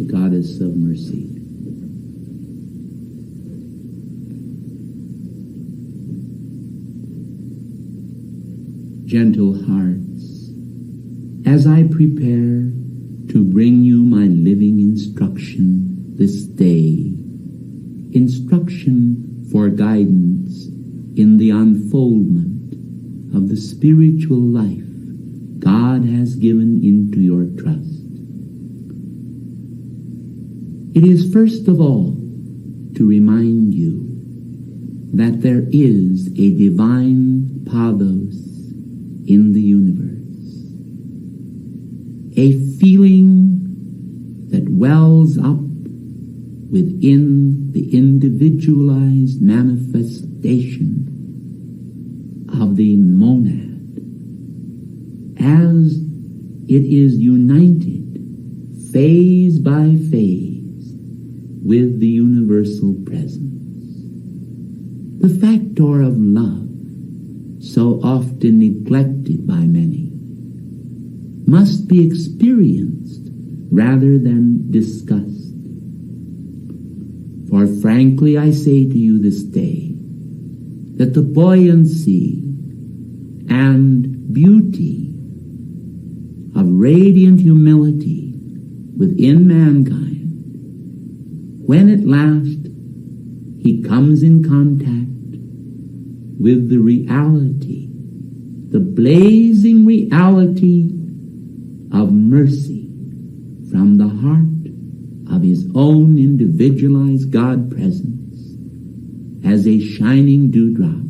Goddess of mercy. Gentle hearts, as I prepare to bring you my living instruction this day, instruction for guidance in the unfoldment of the spiritual life God has given into your trust. It is first of all to remind you that there is a divine pathos in the universe, a feeling that wells up within the individualized manifestation of the monad as it is united phase by phase with the universal presence. The factor of love, so often neglected by many, must be experienced rather than discussed. For frankly, I say to you this day that the buoyancy and beauty of radiant humility within mankind, when at last he comes in contact with the reality, the blazing reality of mercy from the heart of his own individualized God presence, as a shining dewdrop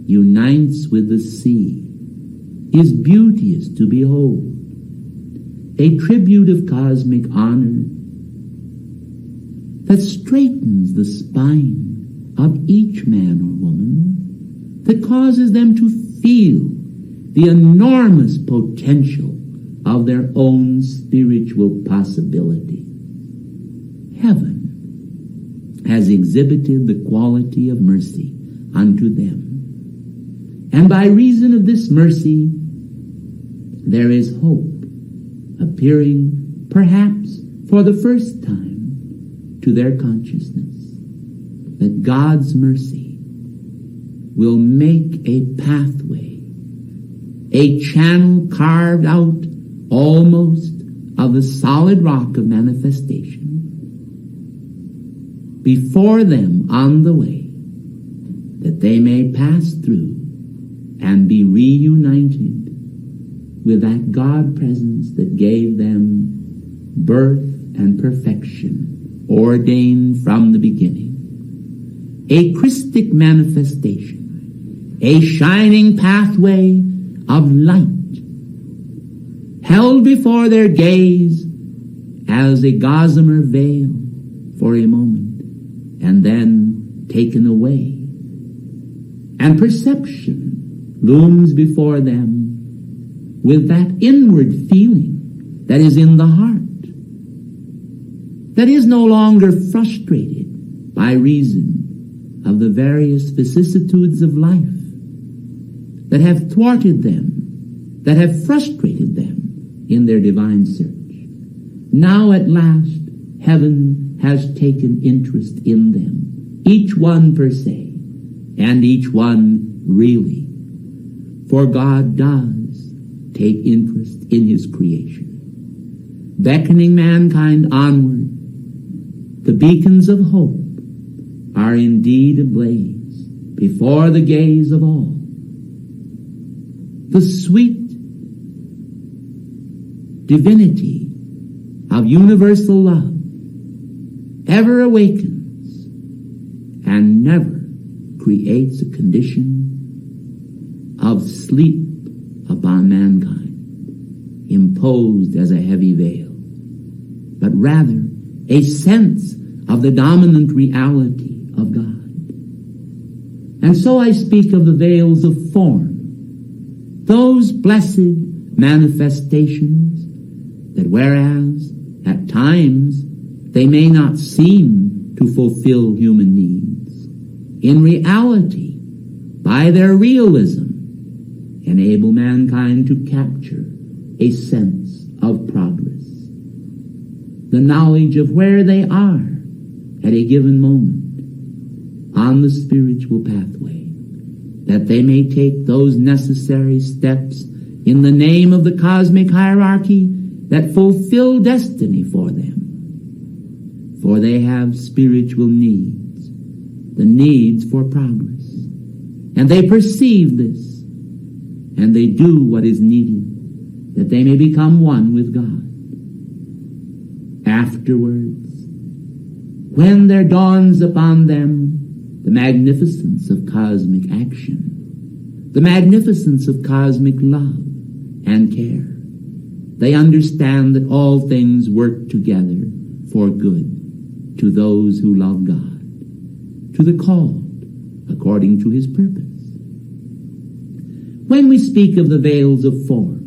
unites with the sea, is beauteous to behold, a tribute of cosmic honor that straightens the spine of each man or woman, that causes them to feel the enormous potential of their own spiritual possibility. Heaven has exhibited the quality of mercy unto them, and by reason of this mercy there is hope appearing perhaps for the first time to their consciousness, that God's mercy will make a pathway, a channel carved out almost of the solid rock of manifestation before them on the way, that they may pass through and be reunited with that God presence that gave them birth and perfection ordained from the beginning. A Christic manifestation, a shining pathway of light, held before their gaze as a gossamer veil for a moment, and then taken away. And perception looms before them with that inward feeling that is in the heart, that is no longer frustrated by reason of the various vicissitudes of life that have thwarted them, that have frustrated them in their divine search. Now at last, heaven has taken interest in them, each one per se, and each one really. For God does take interest in his creation, beckoning mankind onward. The beacons of hope are indeed ablaze before the gaze of all. The sweet divinity of universal love ever awakens and never creates a condition of sleep upon mankind, imposed as a heavy veil, but rather a sense of the dominant reality of God. And so I speak of the veils of form, those blessed manifestations that whereas at times they may not seem to fulfill human needs, in reality, by their realism, enable mankind to capture a sense of progress, the knowledge of where they are at a given moment on the spiritual pathway, that they may take those necessary steps in the name of the cosmic hierarchy that fulfill destiny for them. For they have spiritual needs, the needs for progress. And they perceive this, and they do what is needed, that they may become one with God. Afterwards, when there dawns upon them the magnificence of cosmic action, the magnificence of cosmic love and care, they understand that all things work together for good to those who love God, to the called according to his purpose. When we speak of the veils of form,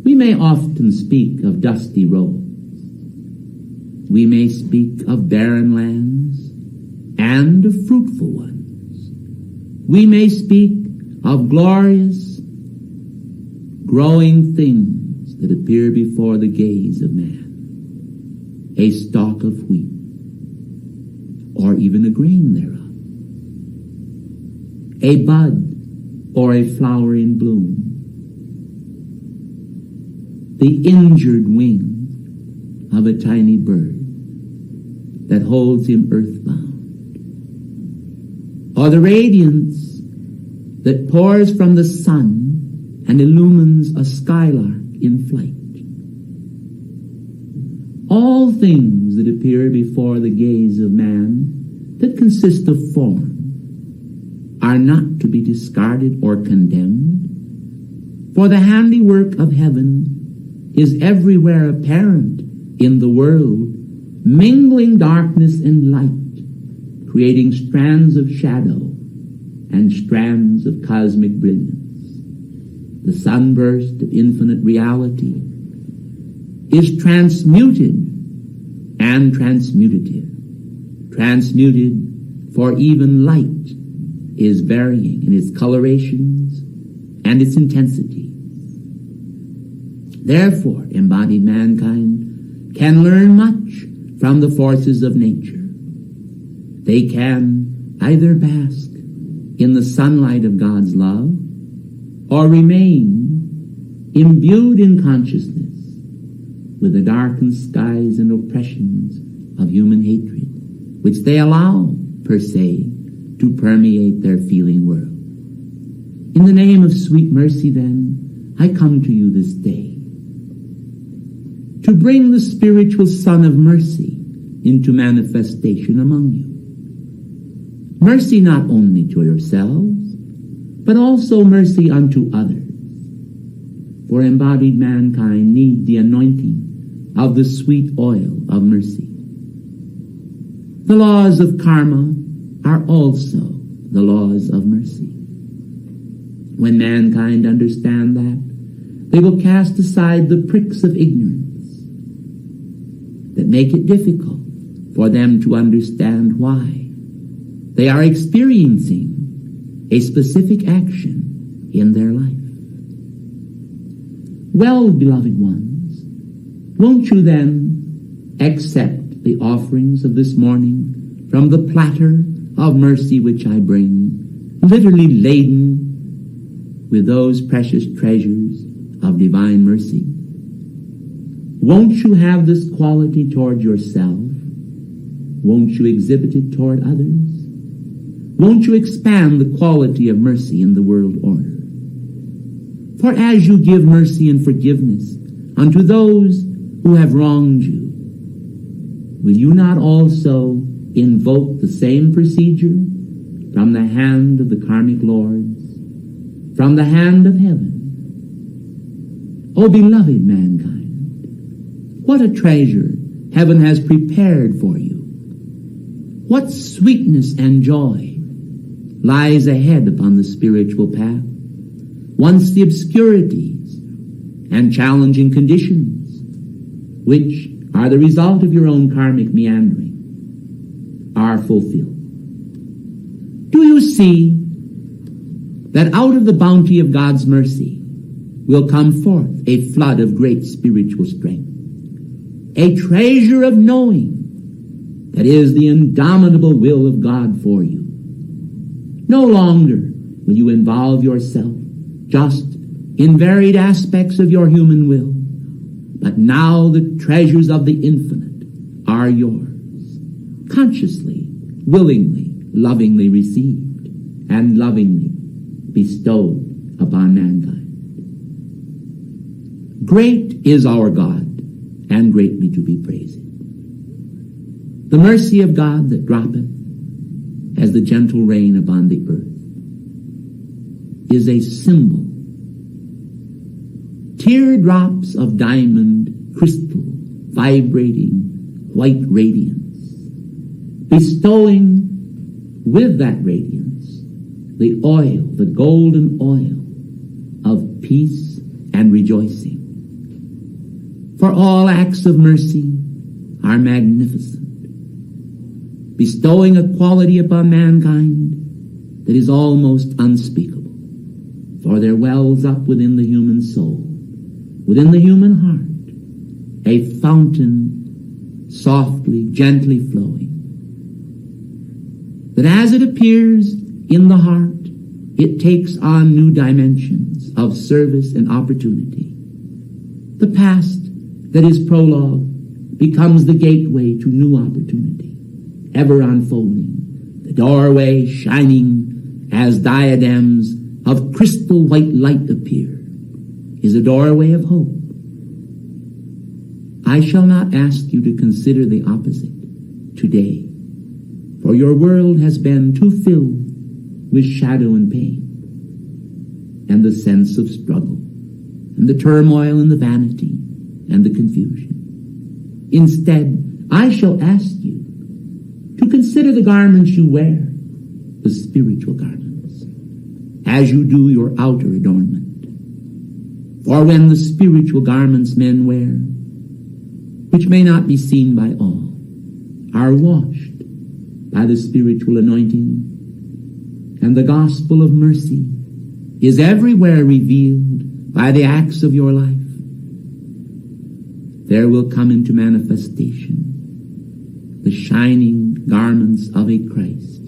we may often speak of dusty roads. We may speak of barren lands and of fruitful ones. We may speak of glorious, growing things that appear before the gaze of man. A stalk of wheat, or even a grain thereof. A bud, or a flower in bloom. The injured wing of a tiny bird that holds him earthbound. Or the radiance that pours from the sun and illumines a skylark in flight. All things that appear before the gaze of man that consist of form are not to be discarded or condemned, for the handiwork of heaven is everywhere apparent in the world, mingling darkness and light, creating strands of shadow and strands of cosmic brilliance. The sunburst of infinite reality is transmuted and transmutative. Transmuted, for even light is varying in its colorations and its intensity. Therefore, embodied mankind can learn much from the forces of nature. They can either bask in the sunlight of God's love or remain imbued in consciousness with the darkened skies and oppressions of human hatred, which they allow, per se, to permeate their feeling world. In the name of sweet mercy, then, I come to you this day to bring the spiritual Son of Mercy into manifestation among you. Mercy not only to yourselves, but also mercy unto others. For embodied mankind need the anointing of the sweet oil of mercy. The laws of karma are also the laws of mercy. When mankind understand that, they will cast aside the pricks of ignorance that make it difficult for them to understand why they are experiencing a specific action in their life. Well, beloved ones, won't you then accept the offerings of this morning from the platter of mercy which I bring, literally laden with those precious treasures of divine mercy? Won't you have this quality toward yourself? Won't you exhibit it toward others? Won't you expand the quality of mercy in the world order? For as you give mercy and forgiveness unto those who have wronged you, will you not also invoke the same procedure from the hand of the karmic lords, from the hand of heaven. O beloved mankind, what a treasure heaven has prepared for you. What sweetness and joy lies ahead upon the spiritual path, once the obscurities and challenging conditions, which are the result of your own karmic meandering, are fulfilled. Do you see that out of the bounty of God's mercy will come forth a flood of great spiritual strength, a treasure of knowing that is the indomitable will of God for you? No longer will you involve yourself just in varied aspects of your human will, but now the treasures of the infinite are yours, consciously, willingly, lovingly received, and lovingly bestowed upon mankind. Great is our God, and greatly to be praised. The mercy of God that droppeth as the gentle rain upon the earth is a symbol. Teardrops of diamond crystal vibrating white radiance, bestowing with that radiance the oil, the golden oil of peace and rejoicing. For all acts of mercy are magnificent, bestowing a quality upon mankind that is almost unspeakable. For there wells up within the human soul, within the human heart, a fountain softly, gently flowing, that as it appears in the heart, it takes on new dimensions of service and opportunity. The past that is prologue becomes the gateway to new opportunity, ever unfolding, the doorway shining as diadems of crystal white light appear, is a doorway of hope. I shall not ask you to consider the opposite today, for your world has been too filled with shadow and pain, and the sense of struggle, and the turmoil and the vanity, and the confusion. Instead, I shall ask you to consider the garments you wear, the spiritual garments, as you do your outer adornment. For when the spiritual garments men wear, which may not be seen by all, are washed by the spiritual anointing, and the gospel of mercy is everywhere revealed by the acts of your life, there will come into manifestation the shining garments of a Christ.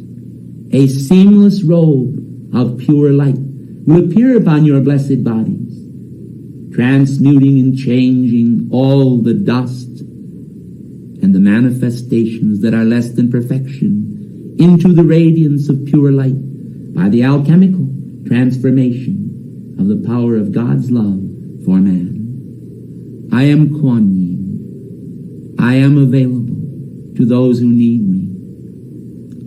A seamless robe of pure light will appear upon your blessed bodies, transmuting and changing all the dust and the manifestations that are less than perfection into the radiance of pure light by the alchemical transformation of the power of God's love for man. I am Kuan Yin. I am available to those who need me.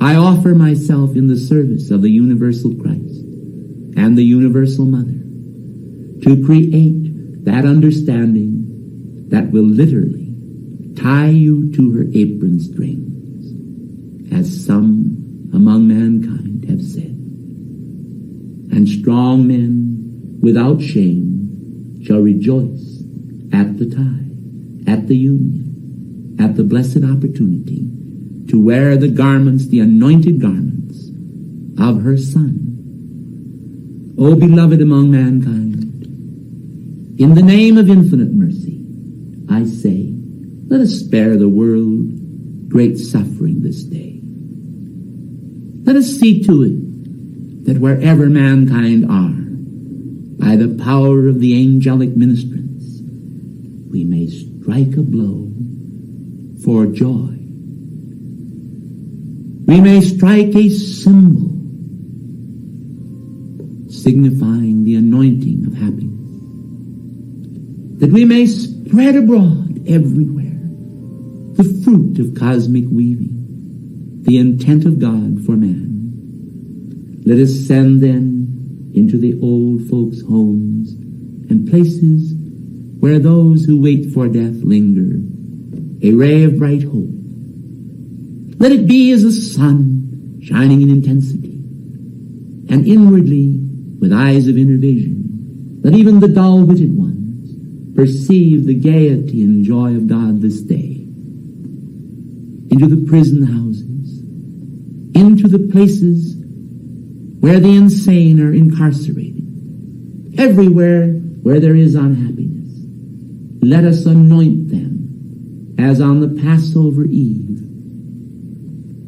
I offer myself in the service of the universal Christ and the universal Mother to create that understanding that will literally tie you to her apron strings, as some among mankind have said. And strong men without shame shall rejoice at the tie, at the union, at the blessed opportunity to wear the garments, the anointed garments of her Son. O beloved among mankind, in the name of infinite mercy, I say, let us spare the world great suffering this day. Let us see to it that wherever mankind are, by the power of the angelic ministrants, we may strike a blow for joy. We may strike a symbol signifying the anointing of happiness, that we may spread abroad everywhere the fruit of cosmic weaving, the intent of God for man. Let us send then into the old folks' homes and places where those who wait for death linger, a ray of bright hope. Let it be as the sun shining in intensity, and inwardly, with eyes of inner vision, let even the dull-witted ones perceive the gaiety and joy of God this day. Into the prison houses, into the places where the insane are incarcerated, everywhere where there is unhappiness, let us anoint them, as on the Passover Eve,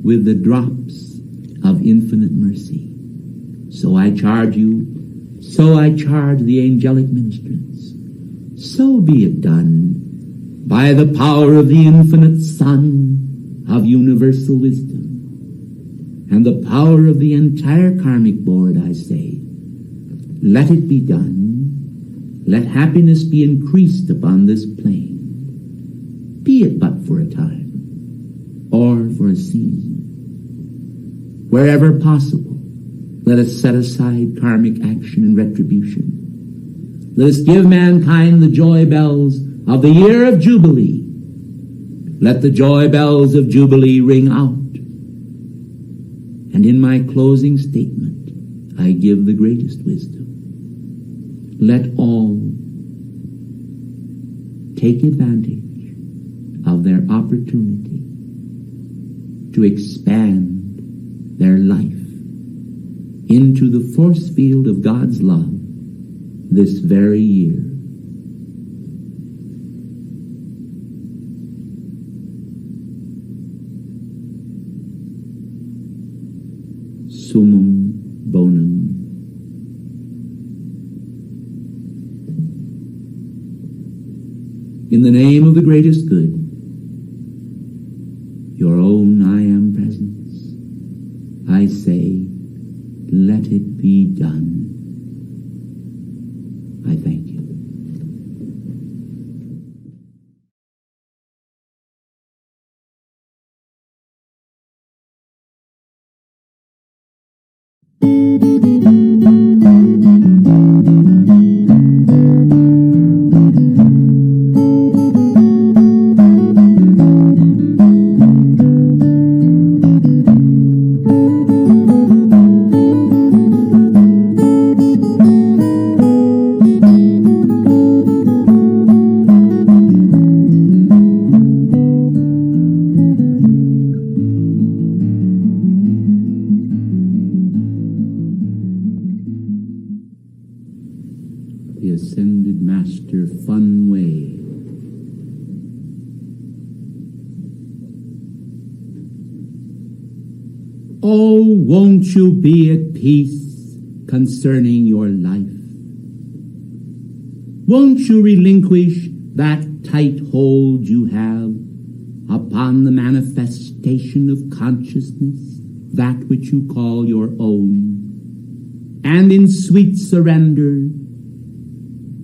with the drops of infinite mercy. So I charge you, so I charge the angelic ministrants, so be it done, by the power of the infinite Son of universal wisdom, and the power of the entire karmic board, I say, let it be done. Let happiness be increased upon this plane, be it but for a time, or for a season. Wherever possible, let us set aside karmic action and retribution. Let us give mankind the joy bells of the year of Jubilee. Let the joy bells of Jubilee ring out. And in my closing statement, I give the greatest wisdom. Let all take advantage of their opportunity to expand their life into the force field of God's love this very year. Summum bonum. In the name of the greatest good, your own I am presence, I say, let it be done. I thank you. The Ascended Master Fun Way. Oh, won't you be at peace concerning your life? Won't you relinquish that tight hold you have upon the manifestation of consciousness, that which you call your own, and in sweet surrender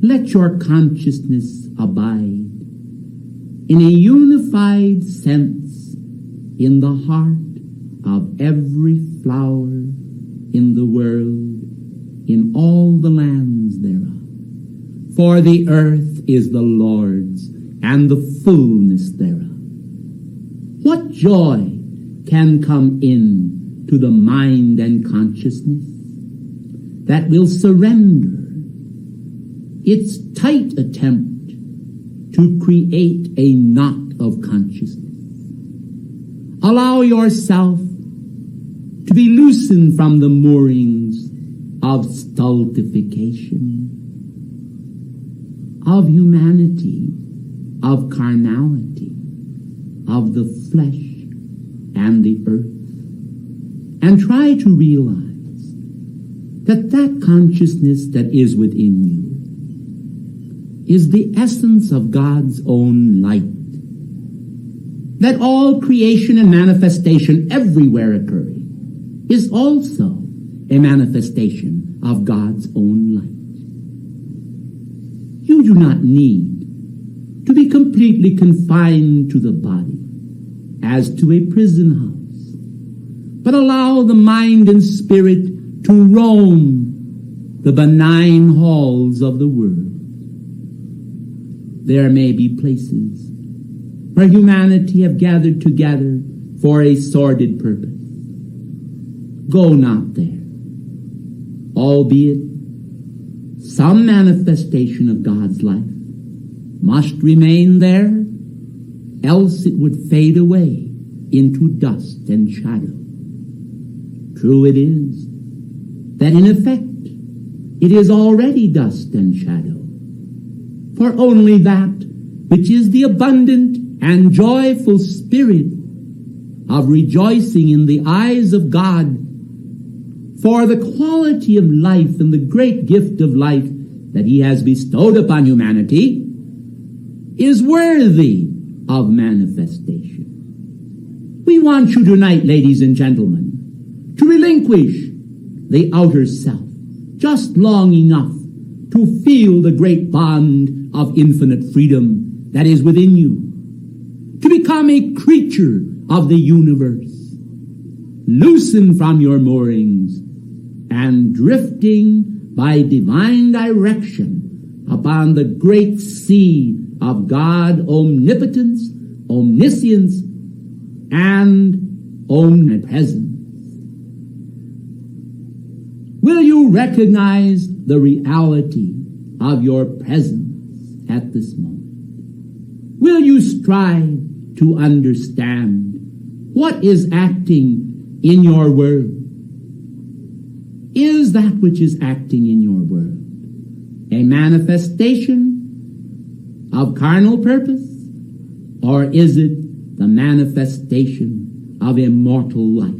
let your consciousness abide in a unified sense in the heart of every flower in the world, in all the lands thereof. For the earth is the Lord's, and the fullness thereof. What joy can come in to the mind and consciousness that will surrender its tight attempt to create a knot of consciousness? Allow yourself to be loosened from the moorings of stultification, of humanity, of carnality, of the flesh and the earth, and try to realize that consciousness that is within you is the essence of God's own light, that all creation and manifestation everywhere occurring is also a manifestation of God's own light. You do not need to be completely confined to the body as to a prison house, but allow the mind and spirit to roam the benign halls of the world. There may be places where humanity have gathered together for a sordid purpose. Go not there, albeit some manifestation of God's life must remain there, else it would fade away into dust and shadow. True it is that in effect it is already dust and shadow, for only that which is the abundant and joyful spirit of rejoicing in the eyes of God for the quality of life and the great gift of life that he has bestowed upon humanity is worthy of manifestation. We want you tonight, ladies and gentlemen, to relinquish the outer self just long enough to feel the great bond of infinite freedom that is within you, to become a creature of the universe, loosen from your moorings and drifting by divine direction upon the great sea of God, omnipotence, omniscience, and omnipresence. Will you recognize the reality of your presence at this moment? Will you strive to understand what is acting in your world? Is that which is acting in your world a manifestation of carnal purpose, or is it the manifestation of immortal life?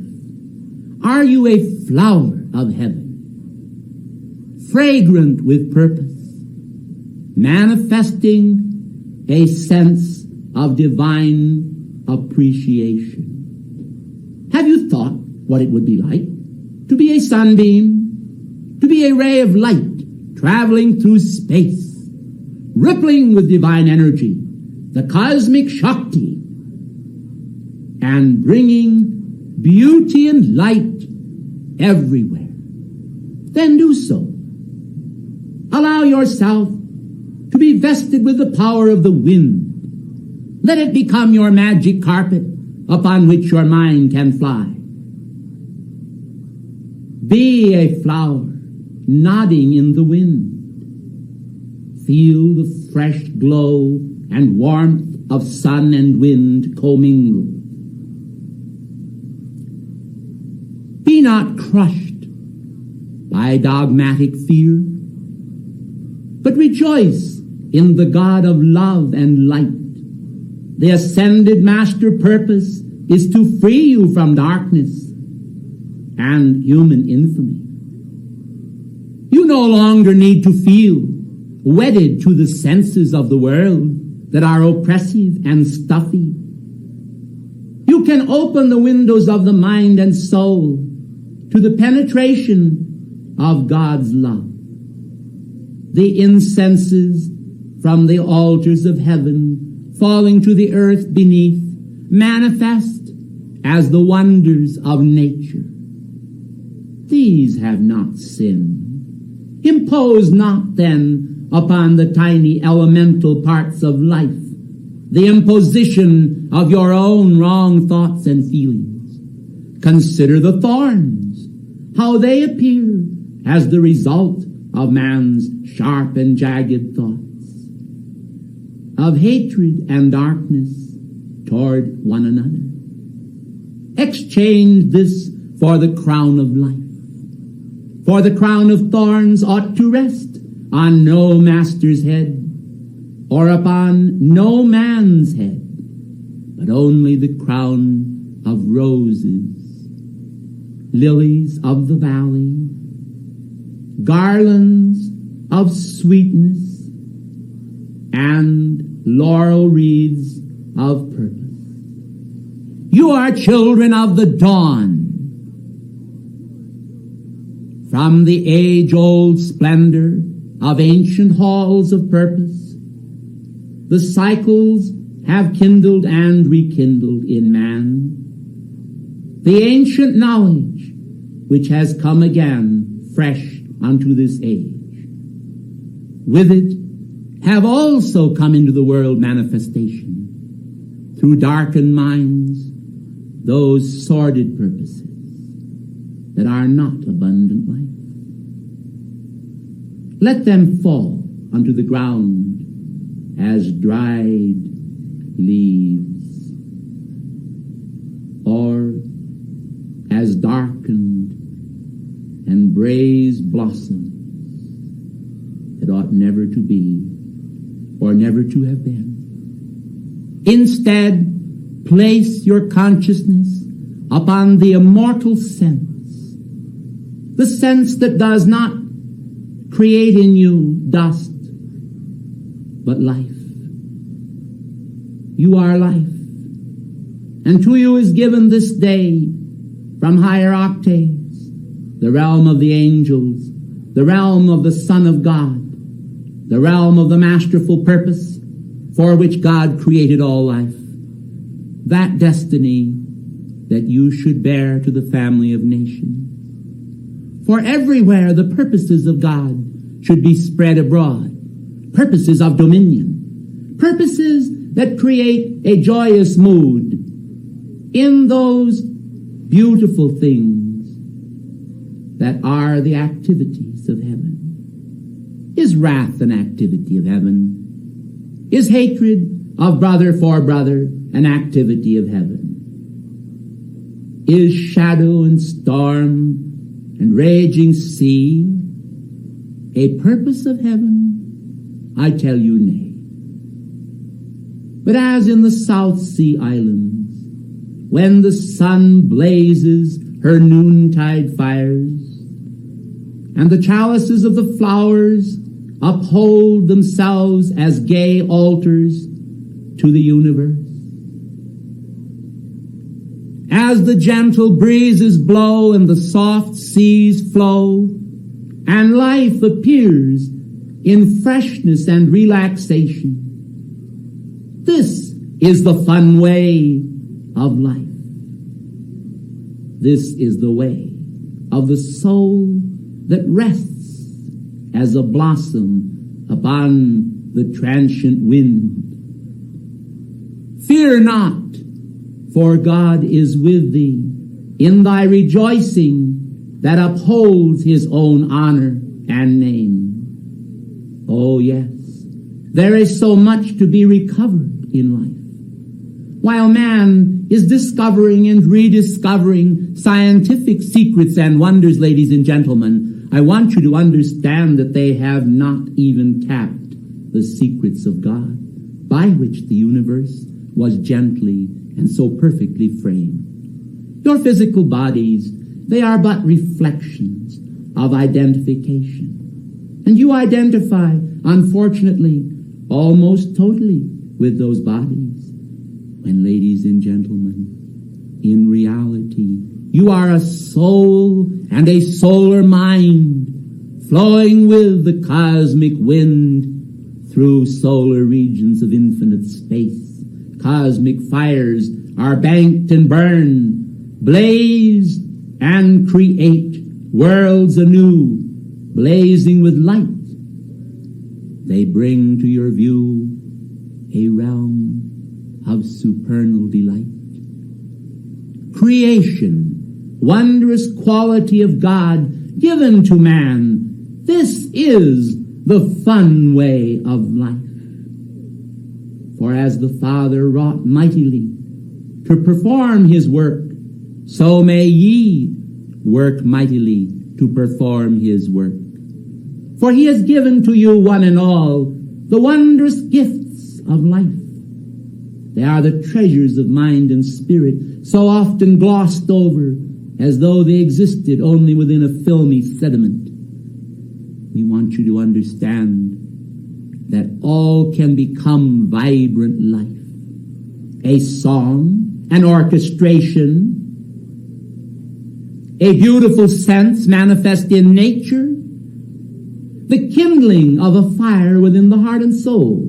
Are you a flower of heaven, fragrant with purpose, manifesting a sense of divine appreciation? Have you thought what it would be like to be a sunbeam, to be a ray of light traveling through space, rippling with divine energy, the cosmic Shakti, and bringing beauty and light everywhere? Then do so. Allow yourself to be vested with the power of the wind. Let it become your magic carpet upon which your mind can fly. Be a flower nodding in the wind. Feel the fresh glow and warmth of sun and wind commingle. Be not crushed by dogmatic fear, but rejoice in the God of love and light. The ascended master purpose is to free you from darkness and human infamy. You no longer need to feel wedded to the senses of the world that are oppressive and stuffy. You can open the windows of the mind and soul to the penetration of God's love. The incenses from the altars of heaven falling to the earth beneath manifest as the wonders of nature. These have not sinned. Impose not then upon the tiny elemental parts of life the imposition of your own wrong thoughts and feelings. Consider the thorns, how they appear as the result of man's sharp and jagged thoughts, of hatred and darkness toward one another. Exchange this for the crown of life. For the crown of thorns ought to rest on no master's head, or upon no man's head, but only the crown of roses, lilies of the valley, garlands of sweetness, and laurel wreaths of purpose. You are children of the dawn. From the age-old splendor of ancient halls of purpose, the cycles have kindled and rekindled in man. the ancient knowledge which has come again fresh unto this age. With it have also come into the world manifestation, through darkened minds, those sordid purposes that are not abundant life. Let them fall unto the ground as dried leaves, or as darkened and braised blossoms that ought never to be or never to have been. Instead, place your consciousness upon the immortal sense, the sense that does not create in you dust, but life. You are life, and to you is given this day from higher octaves, the realm of the angels, the realm of the Son of God, the realm of the masterful purpose for which God created all life, that destiny that you should bear to the family of nations. For everywhere the purposes of God should be spread abroad, purposes of dominion, purposes that create a joyous mood in those beautiful things that are the activities of heaven. Is wrath an activity of heaven? Is hatred of brother for brother an activity of heaven? Is shadow and storm and raging sea a purpose of heaven? I tell you nay. But as in the South Sea Islands, when the sun blazes her noontide fires, and the chalices of the flowers uphold themselves as gay altars to the universe, as the gentle breezes blow and the soft seas flow, and life appears in freshness and relaxation, this is the fun way of life. This is the way of the soul that rests as a blossom upon the transient wind. Fear not, for God is with thee in thy rejoicing that upholds his own honor and name. Oh yes, there is so much to be recovered in life. While man is discovering and rediscovering scientific secrets and wonders, ladies and gentlemen, I want you to understand that they have not even tapped the secrets of God, by which the universe was gently and so perfectly framed. Your physical bodies, they are but reflections of identification. And you identify, unfortunately, almost totally with those bodies. When, ladies and gentlemen, in reality, you are a soul and a solar mind flowing with the cosmic wind through solar regions of infinite space. Cosmic fires are banked and burned, blaze and create worlds anew, blazing with light. They bring to your view a realm of supernal delight. Creation, wondrous quality of God given to man, this is the fun way of life. For as the Father wrought mightily to perform his work, so may ye work mightily to perform his work. For he has given to you one and all the wondrous gifts of life. They are the treasures of mind and spirit, so often glossed over as though they existed only within a filmy sediment. We want you to understand that all can become vibrant life. A song, an orchestration, a beautiful sense manifest in nature, the kindling of a fire within the heart and soul.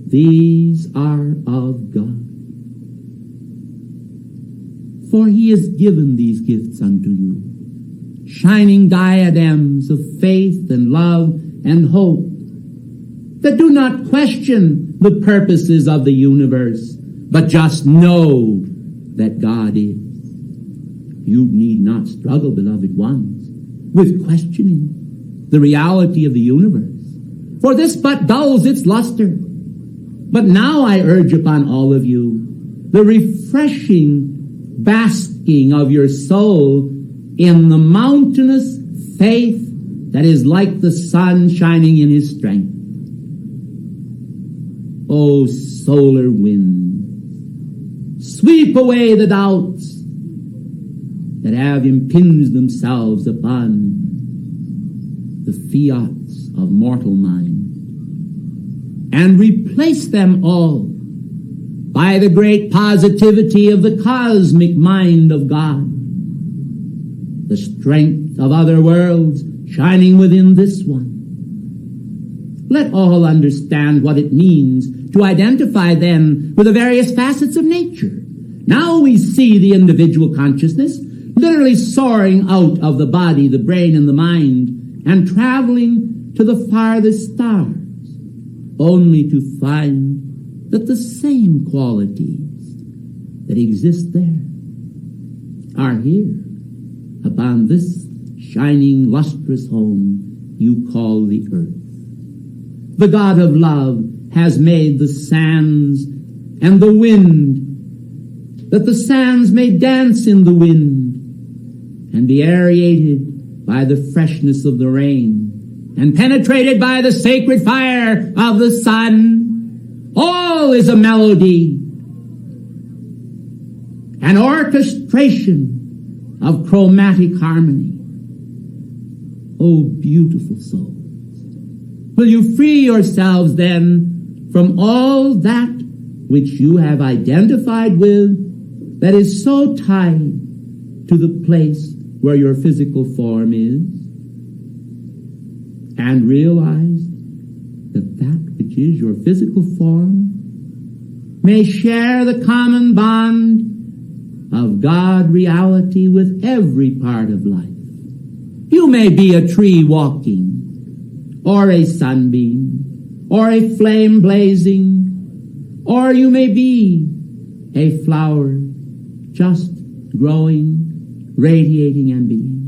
These are of God. For he has given these gifts unto you, shining diadems of faith and love and hope, that do not question the purposes of the universe, but just know that God is. You need not struggle, beloved ones, with questioning the reality of the universe, for this but dulls its luster. But now I urge upon all of you the refreshing basking of your soul in the mountainous faith that is like the sun shining in his strength. O solar wind, sweep away the doubts that have impinged themselves upon the fiats of mortal mind, and replace them all by the great positivity of the cosmic mind of God, the strength of other worlds shining within this one. Let all understand what it means to identify then with the various facets of nature. Now we see the individual consciousness literally soaring out of the body, the brain, and the mind, and traveling to the farthest stars, only to find that the same qualities that exist there are here upon this shining, lustrous home you call the earth. The God of love has made the sands and the wind, that the sands may dance in the wind and be aerated by the freshness of the rain and penetrated by the sacred fire of the sun. All is a melody, an orchestration of chromatic harmony. Oh, beautiful souls, will you free yourselves then from all that which you have identified with that is so tied to the place where your physical form is, and realize that that which is your physical form may share the common bond of God reality with every part of life. You may be a tree walking, or a sunbeam, or a flame blazing, or you may be a flower just growing, radiating, and being.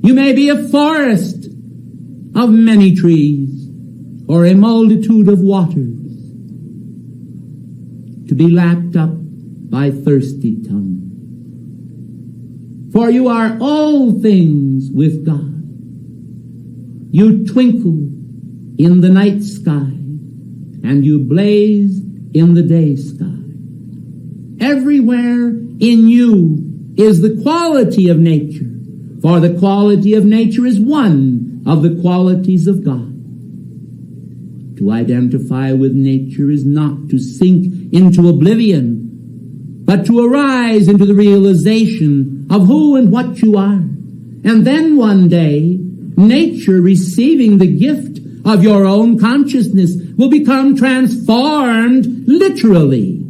You may be a forest of many trees, or a multitude of waters, to be lapped up by thirsty tongues. For you are all things with God. You twinkle in the night sky, and you blaze in the day sky. Everywhere in you is the quality of nature, for the quality of nature is one of the qualities of God. To identify with nature is not to sink into oblivion, but to arise into the realization of who and what you are. And then one day, nature, receiving the gift of your own consciousness, will become transformed literally,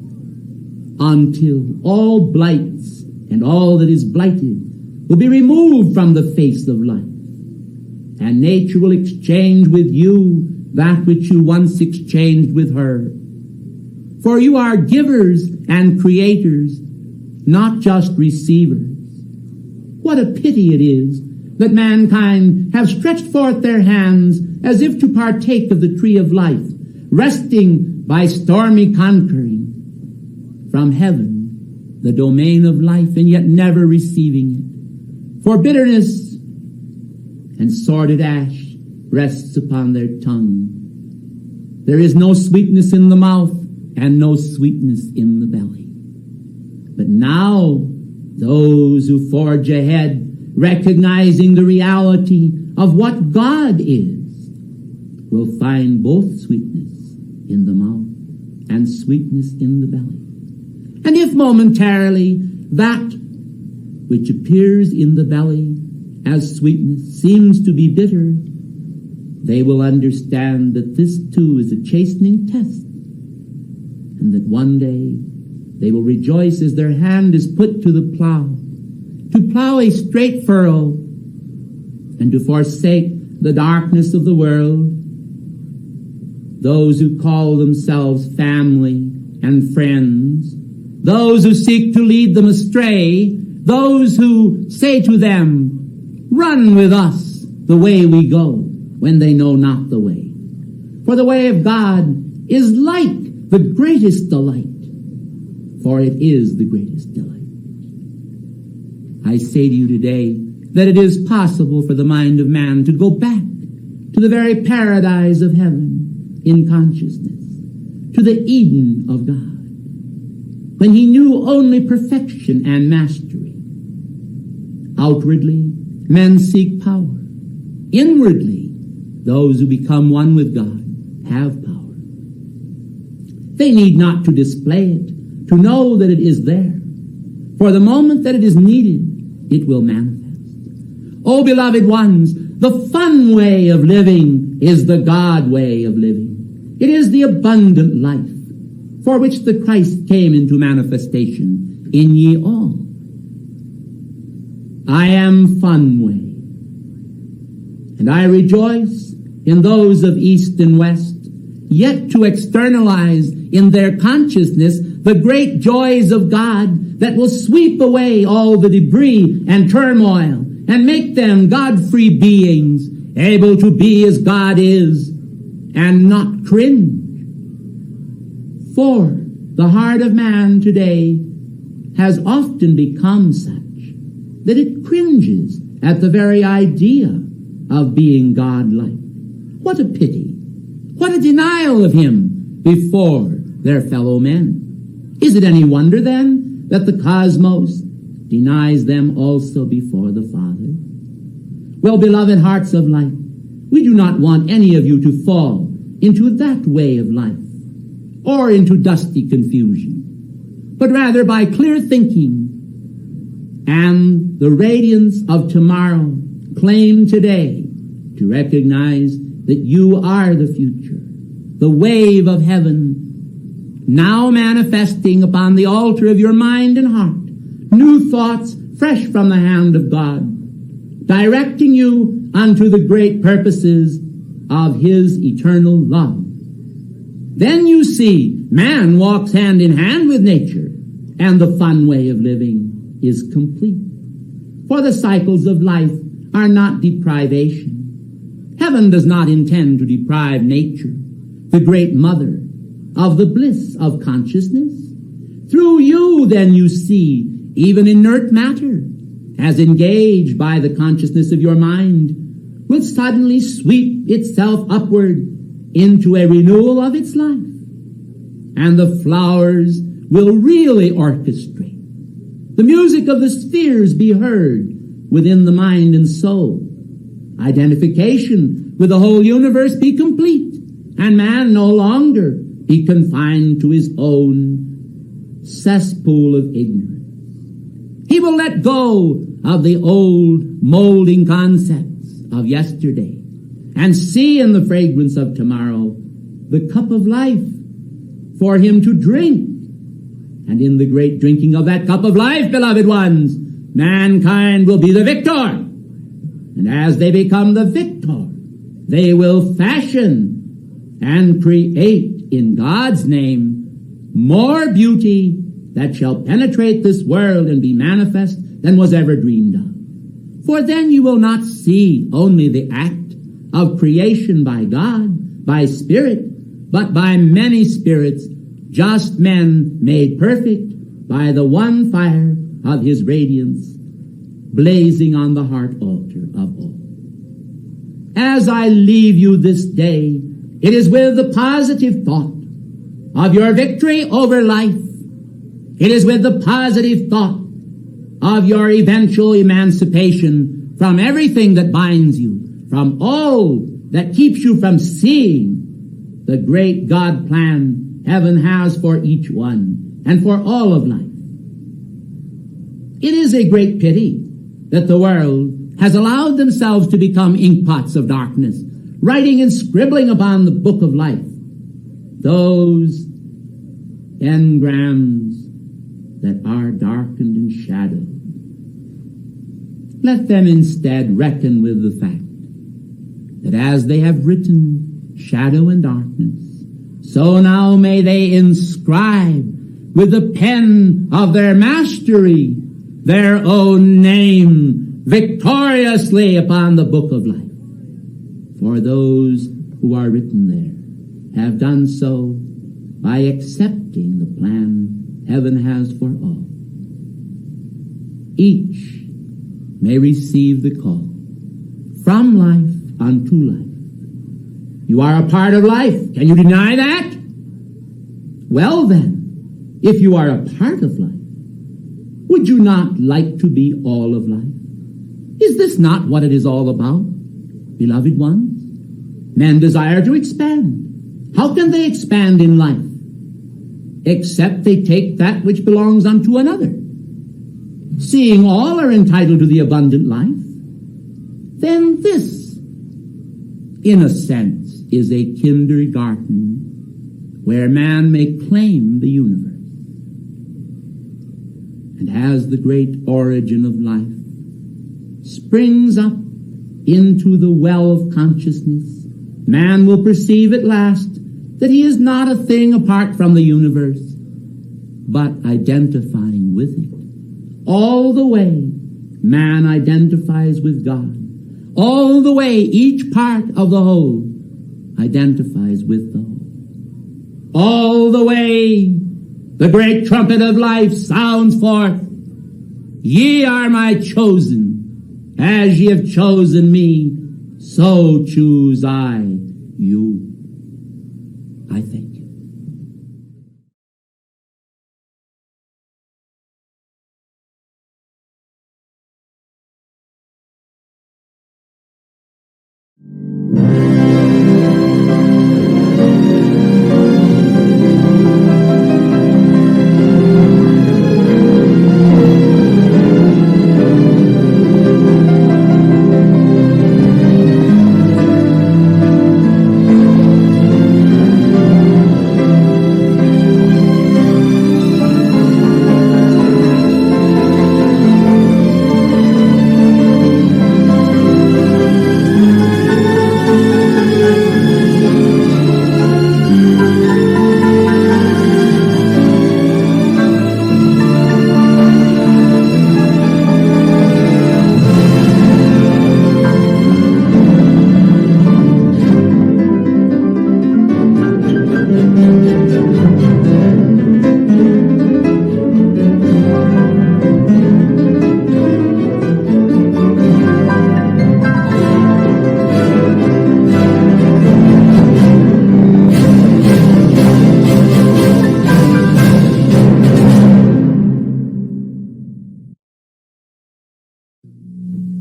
until all blights and all that is blighted will be removed from the face of life, and nature will exchange with you that which you once exchanged with her. For you are givers and creators, not just receivers. What a pity it is that mankind have stretched forth their hands as if to partake of the tree of life, resting by stormy conquering from heaven, the domain of life, and yet never receiving it. For bitterness and sordid ash rests upon their tongue. There is no sweetness in the mouth and no sweetness in the belly. But now those who forge ahead, recognizing the reality of what God is, will find both sweetness in the mouth and sweetness in the belly. And if momentarily that which appears in the belly as sweetness seems to be bitter, they will understand that this too is a chastening test, and that one day They will rejoice as their hand is put to the plow, to plow a straight furrow, and to forsake the darkness of the world. Those who call themselves family and friends, those who seek to lead them astray, those who say to them, "Run with us the way we go," when they know not the way. For the way of God is like the greatest delight, for it is the greatest delight. I say to you today that it is possible for the mind of man to go back to the very paradise of heaven in consciousness, to the Eden of God, when he knew only perfection and mastery. Outwardly, men seek power. Inwardly, those who become one with God have power. They need not to display it, to know that it is there. For the moment that it is needed, it will manifest. Oh, beloved ones, the fun way of living is the God way of living. It is the abundant life for which the Christ came into manifestation in ye all. I am fun way, and I rejoice in those of East and West, yet to externalize in their consciousness the great joys of God that will sweep away all the debris and turmoil and make them God-free beings, able to be as God is and not cringe. For the heart of man today has often become such that it cringes at the very idea of being God-like. What a pity! What a denial of him before their fellow men! Is it any wonder, then, that the cosmos denies them also before the Father? Well, beloved hearts of light, we do not want any of you to fall into that way of life, or into dusty confusion, but rather by clear thinking and the radiance of tomorrow, claim today to recognize that you are the future, the wave of heaven, now manifesting upon the altar of your mind and heart, new thoughts fresh from the hand of God, directing you unto the great purposes of his eternal love. Then you see man walks hand in hand with nature, and the fun way of living is complete. For the cycles of life are not deprivation. Heaven does not intend to deprive nature, the great mother, of the bliss of consciousness. Through you, then, you see, even inert matter, as engaged by the consciousness of your mind, will suddenly sweep itself upward into a renewal of its life. And the flowers will really orchestrate. The music of the spheres be heard within the mind and soul. Identification with the whole universe be complete, and man no longer be confined to his own cesspool of ignorance. He will let go of the old molding concepts of yesterday and see in the fragrance of tomorrow the cup of life for him to drink. And in the great drinking of that cup of life, beloved ones, mankind will be the victor. And as they become the victor, they will fashion and create in God's name more beauty that shall penetrate this world and be manifest than was ever dreamed of. For then you will not see only the act of creation by God, by spirit, but by many spirits, just men made perfect by the one fire of his radiance, blazing on the heart altar of all. As I leave you this day, it is with the positive thought of your victory over life. It is with the positive thought of your eventual emancipation from everything that binds you, from all that keeps you from seeing the great God plan heaven has for each one and for all of life. It is a great pity that the world has allowed themselves to become inkpots of darkness, writing and scribbling upon the book of life those engrams that are darkened and shadowed. Let them instead reckon with the fact that as they have written shadow and darkness, so now may they inscribe with the pen of their mastery their own name victoriously upon the book of life. For those who are written there have done so by accepting the plan heaven has for all. Each may receive the call from life unto life. You are a part of life. Can you deny that? Well then, if you are a part of life, would you not like to be all of life? Is this not what it is all about? Beloved ones, men desire to expand. How can they expand in life? Except they take that which belongs unto another. Seeing all are entitled to the abundant life, then this, in a sense, is a kindergarten where man may claim the universe. And as the great origin of life springs up into the well of consciousness, man will perceive at last that he is not a thing apart from the universe, but identifying with it. All the way man identifies with God. All the way each part of the whole identifies with the whole. All the way the great trumpet of life sounds forth. Ye are my chosen. As ye have chosen me, so choose I you. I thank you.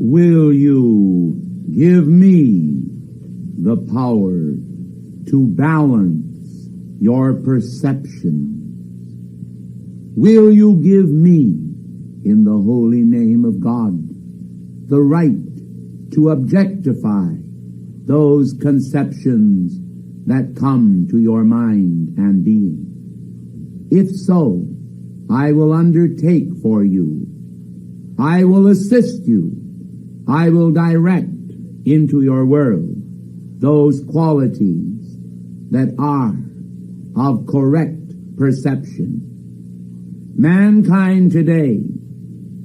Will you give me the power to balance your perception? Will you give me, in the holy name of God, the right to objectify those conceptions that come to your mind and being? If so, I will undertake for you. I will assist you. I will direct into your world those qualities that are of correct perception. Mankind today,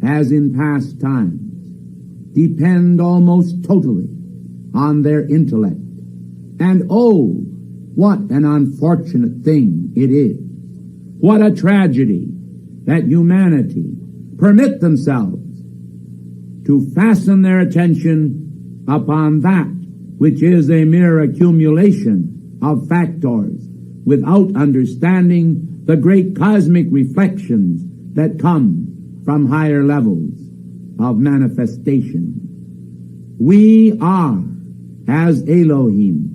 as in past times, depend almost totally on their intellect. And oh, what an unfortunate thing it is. What a tragedy that humanity permit themselves to fasten their attention upon that which is a mere accumulation of factors without understanding the great cosmic reflections that come from higher levels of manifestation. We are, as Elohim,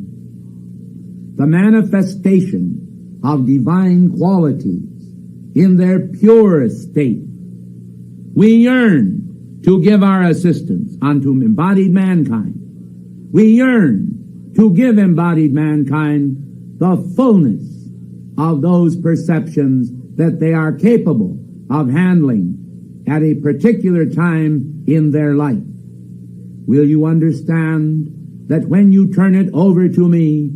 the manifestation of divine qualities in their purest state. We yearn to give our assistance unto embodied mankind. We yearn to give embodied mankind the fullness of those perceptions that they are capable of handling at a particular time in their life. Will you understand that when you turn it over to me,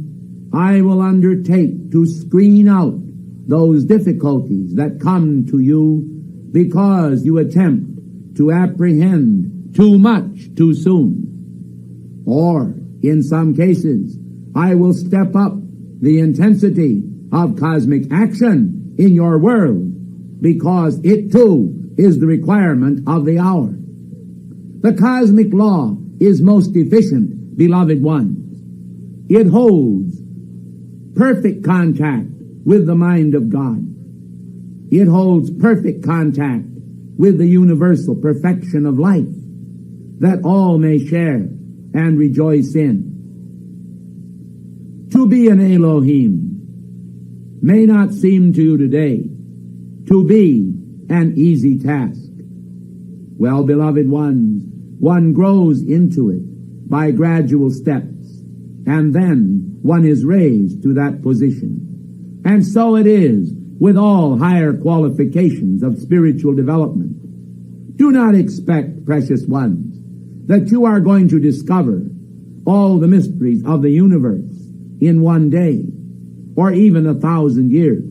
I will undertake to screen out those difficulties that come to you because you attempt to apprehend too much too soon. Or, in some cases, I will step up the intensity of cosmic action in your world because it too is the requirement of the hour. The cosmic law is most efficient, beloved ones. It holds perfect contact with the mind of God. It holds perfect contact with the universal perfection of life that all may share and rejoice in. To be an Elohim may not seem to you today to be an easy task. Well, beloved ones, one grows into it by gradual steps, and then one is raised to that position. And so it is with all higher qualifications of spiritual development. Do not expect, precious ones, that you are going to discover all the mysteries of the universe in one day, or even 1,000 years.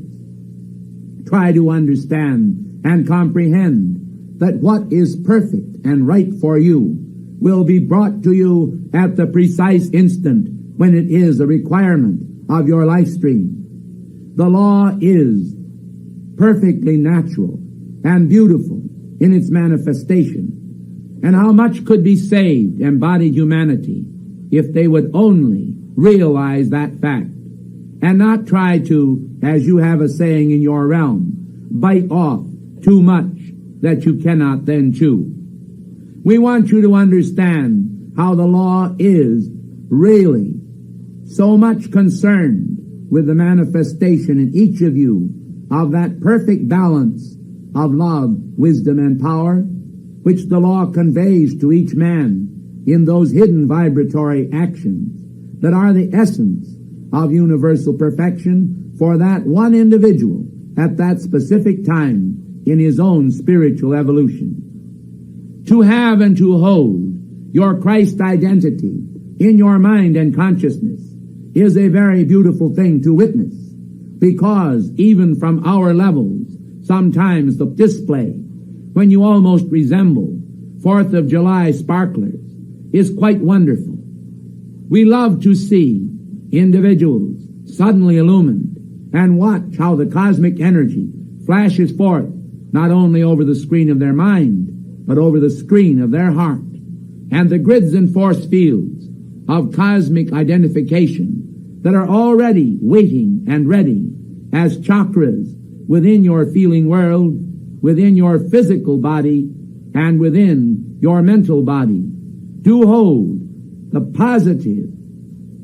Try to understand and comprehend that what is perfect and right for you will be brought to you at the precise instant when it is a requirement of your life stream. The law is perfectly natural and beautiful in its manifestation. And how much could be saved, embodied humanity, if they would only realize that fact and not try to, as you have a saying in your realm, bite off too much that you cannot then chew. We want you to understand how the law is really so much concerned with the manifestation in each of you of that perfect balance of love, wisdom, and power, which the law conveys to each man in those hidden vibratory actions that are the essence of universal perfection for that one individual at that specific time in his own spiritual evolution. To have and to hold your Christ identity in your mind and consciousness is a very beautiful thing to witness, because even from our levels, sometimes the display, when you almost resemble 4th of July sparklers, is quite wonderful. We love to see individuals suddenly illumined and watch how the cosmic energy flashes forth not only over the screen of their mind, but over the screen of their heart, and the grids and force fields of cosmic identification that are already waiting and ready as chakras within your feeling world, within your physical body, and within your mental body. Do hold the positive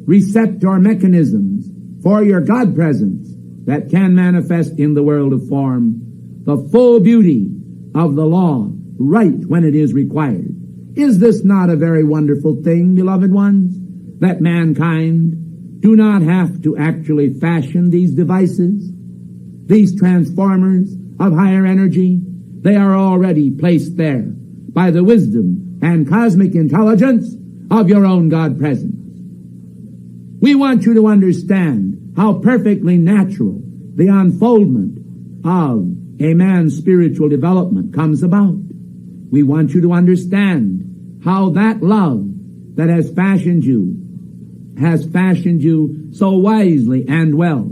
receptor mechanisms for your God presence that can manifest in the world of form the full beauty of the law right when it is required. Is this not a very wonderful thing, beloved ones, that mankind do not have to actually fashion these devices, these transformers of higher energy? They are already placed there by the wisdom and cosmic intelligence of your own God presence. We want you to understand how perfectly natural the unfoldment of a man's spiritual development comes about. We want you to understand how that love that has fashioned you so wisely and well.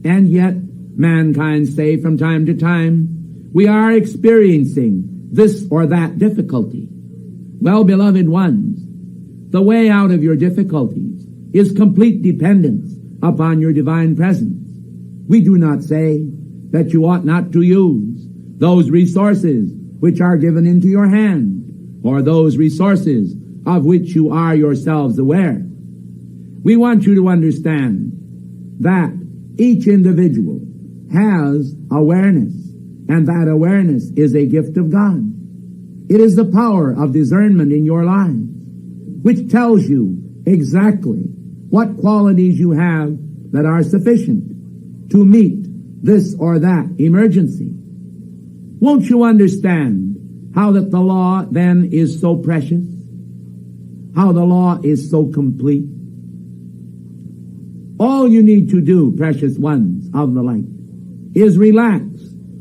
And yet, mankind say from time to time, we are experiencing this or that difficulty. Well, beloved ones, the way out of your difficulties is complete dependence upon your divine presence. We do not say that you ought not to use those resources which are given into your hand, or those resources of which you are yourselves aware. We want you to understand that each individual has awareness, and that awareness is a gift of God. It is the power of discernment in your lives, which tells you exactly what qualities you have that are sufficient to meet this or that emergency. Won't you understand how that the law then is so precious? How the law is so complete? All you need to do, precious ones of the light, is relax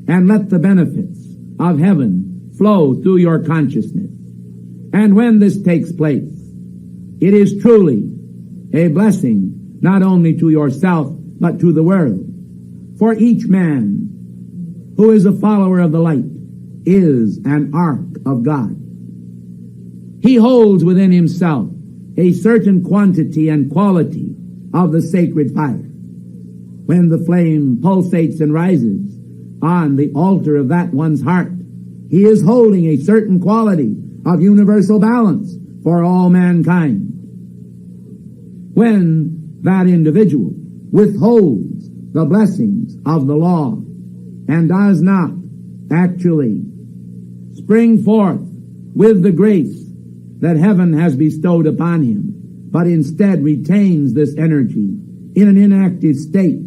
and let the benefits of heaven flow through your consciousness. And when this takes place, it is truly a blessing not only to yourself but to the world. For each man who is a follower of the light is an ark of God. He holds within himself a certain quantity and quality of the sacred fire. When the flame pulsates and rises on the altar of that one's heart, he is holding a certain quality of universal balance for all mankind. When that individual withholds the blessings of the law and does not actually spring forth with the grace that heaven has bestowed upon him, but instead retains this energy in an inactive state,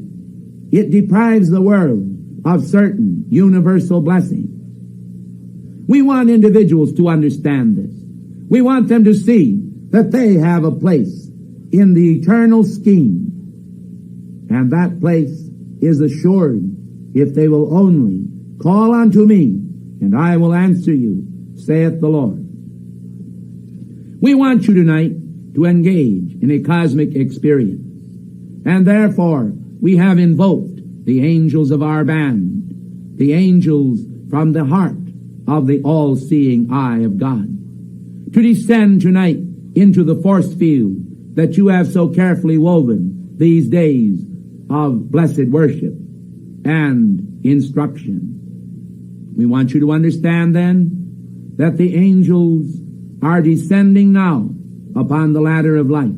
it deprives the world of certain universal blessings. We want individuals to understand this. We want them to see that they have a place in the eternal scheme, and that place is assured if they will only call unto me, and I will answer you, saith the Lord. We want you tonight to engage in a cosmic experience, and therefore we have invoked the angels of our band, the angels from the heart of the all-seeing eye of God, to descend tonight into the force field that you have so carefully woven these days of blessed worship and instruction. We want you to understand then that the angels are descending now upon the ladder of life,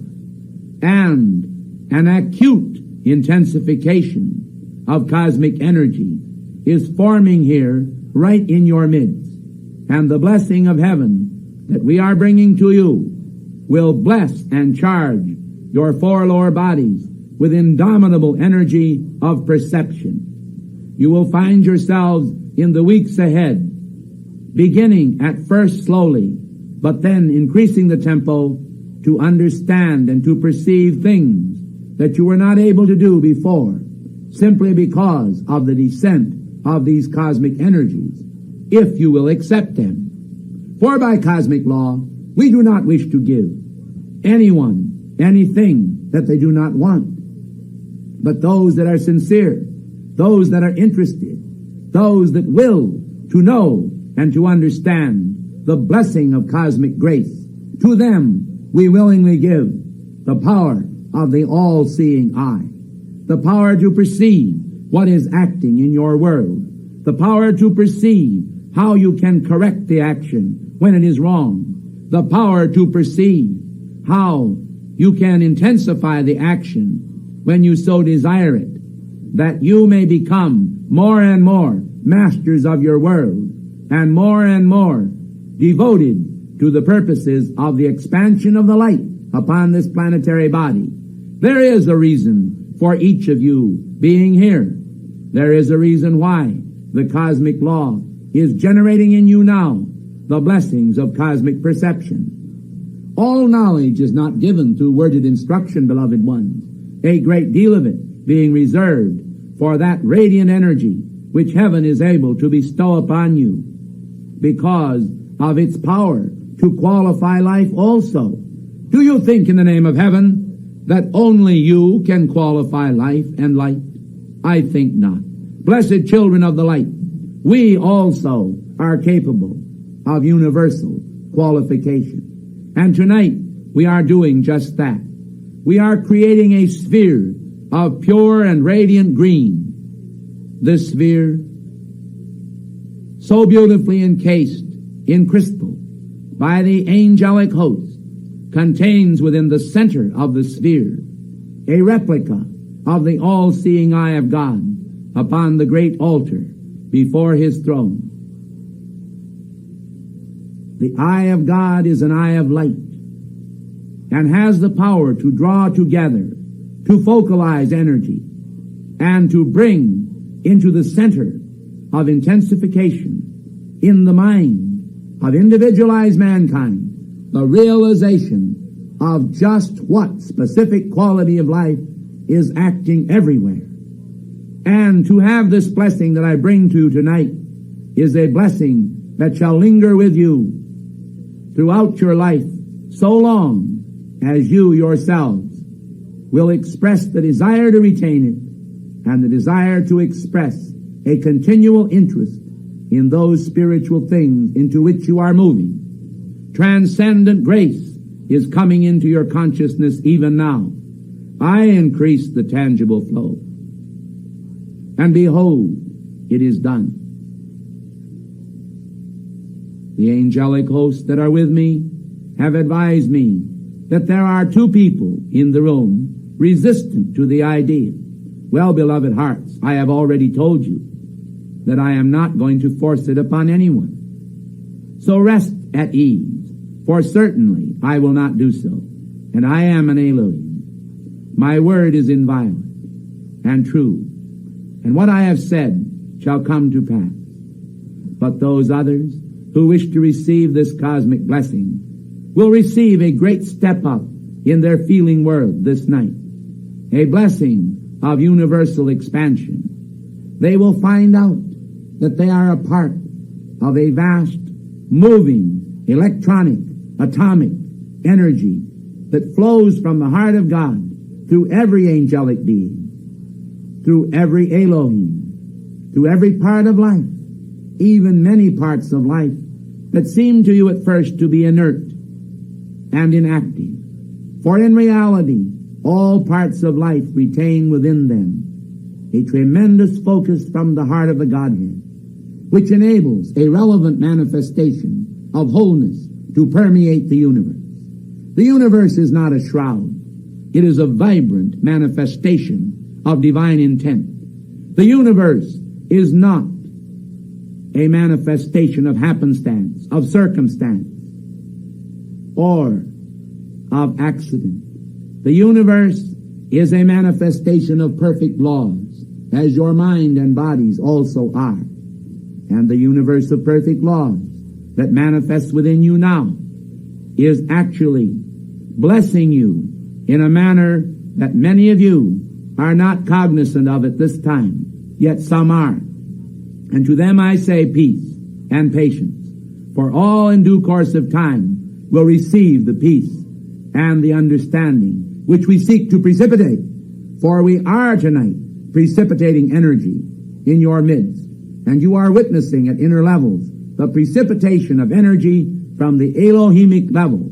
and an acute intensification of cosmic energy is forming here right in your midst. And the blessing of heaven that we are bringing to you will bless and charge your four lower bodies with indomitable energy of perception. You will find yourselves in the weeks ahead, beginning at first slowly, but then increasing the tempo to understand and to perceive things that you were not able to do before, simply because of the descent of these cosmic energies, if you will accept them. For by cosmic law, we do not wish to give anyone anything that they do not want. But those that are sincere, those that are interested, those that will to know and to understand the blessing of cosmic grace, to them we willingly give the power of the all-seeing eye, the power to perceive what is acting in your world, the power to perceive how you can correct the action when it is wrong, the power to perceive how you can intensify the action when you so desire it, that you may become more and more masters of your world and more devoted to the purposes of the expansion of the light upon this planetary body. There is a reason for each of you being here. There is a reason why the cosmic law is generating in you now the blessings of cosmic perception. All knowledge is not given through worded instruction, beloved ones, a great deal of it being reserved for that radiant energy which heaven is able to bestow upon you because of its power to qualify life also. Do you think in the name of heaven that only you can qualify life and light? I think not. Blessed children of the light, we also are capable of universal qualification. And tonight we are doing just that. We are creating a sphere of pure and radiant green. This sphere, so beautifully encased in crystal by the angelic host, contains within the center of the sphere a replica of the all-seeing eye of God upon the great altar before his throne. The eye of God is an eye of light and has the power to draw together, to focalize energy, and to bring into the center of intensification in the mind of individualized mankind the realization of just what specific quality of life is acting everywhere. And to have this blessing that I bring to you tonight is a blessing that shall linger with you throughout your life so long as you yourselves will express the desire to retain it and the desire to express a continual interest in those spiritual things into which you are moving. Transcendent grace is coming into your consciousness even now. I increase the tangible flow. And behold, it is done. The angelic hosts that are with me have advised me that there are two people in the room resistant to the idea. Well, beloved hearts, I have already told you that I am not going to force it upon anyone. So rest at ease, for certainly I will not do so. And I am an Elohim. My word is inviolate and true. And what I have said shall come to pass. But those others who wish to receive this cosmic blessing will receive a great step up in their feeling world this night, a blessing of universal expansion. They will find out that they are a part of a vast, moving, electronic, atomic energy that flows from the heart of God through every angelic being, through every Elohim, through every part of life, even many parts of life that seem to you at first to be inert and inactive. For in reality, all parts of life retain within them a tremendous focus from the heart of the Godhead, which enables a relevant manifestation of wholeness to permeate the universe. The universe is not a shroud. It is a vibrant manifestation of divine intent. The universe is not a manifestation of happenstance, of circumstance, or of accident. The universe is a manifestation of perfect laws, as your mind and bodies also are. And the universe of perfect laws that manifests within you now is actually blessing you in a manner that many of you are not cognizant of at this time, yet some are. And to them I say peace and patience, for all in due course of time will receive the peace and the understanding which we seek to precipitate. For we are tonight precipitating energy in your midst, and you are witnessing at inner levels the precipitation of energy from the Elohimic level.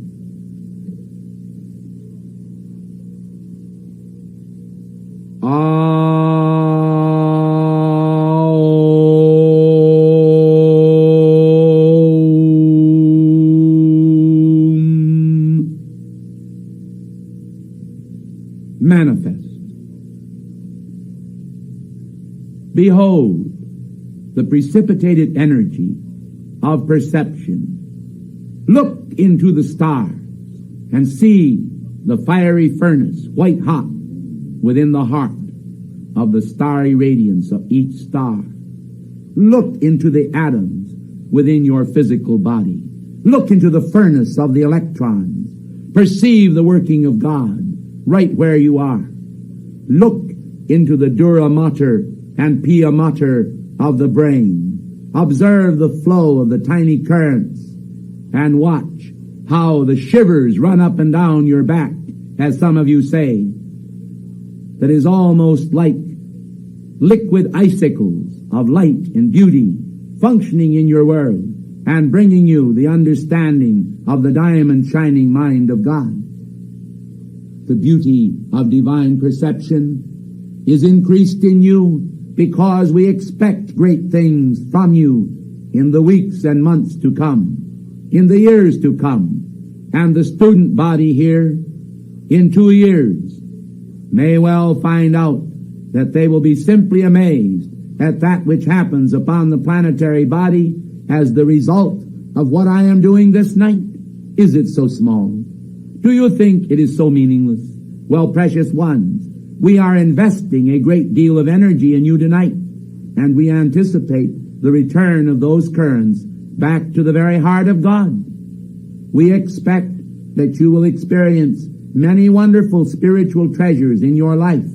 Manifest. Behold, the precipitated energy of perception. Look into the stars and see the fiery furnace, white hot, within the heart of the starry radiance of each star. Look into the atoms within your physical body. Look into the furnace of the electrons. Perceive the working of God right where you are. Look into the dura mater and pia mater of the brain. Observe the flow of the tiny currents and watch how the shivers run up and down your back, as some of you say, that is almost like liquid icicles of light and beauty functioning in your world and bringing you the understanding of the diamond shining mind of God. The beauty of divine perception is increased in you because we expect great things from you in the weeks and months to come, in the years to come. And the student body here, in 2 years, may well find out that they will be simply amazed at that which happens upon the planetary body as the result of what I am doing this night. Is it so small? Do you think it is so meaningless? Well, precious ones, we are investing a great deal of energy in you tonight, and we anticipate the return of those currents back to the very heart of God. We expect that you will experience many wonderful spiritual treasures in your life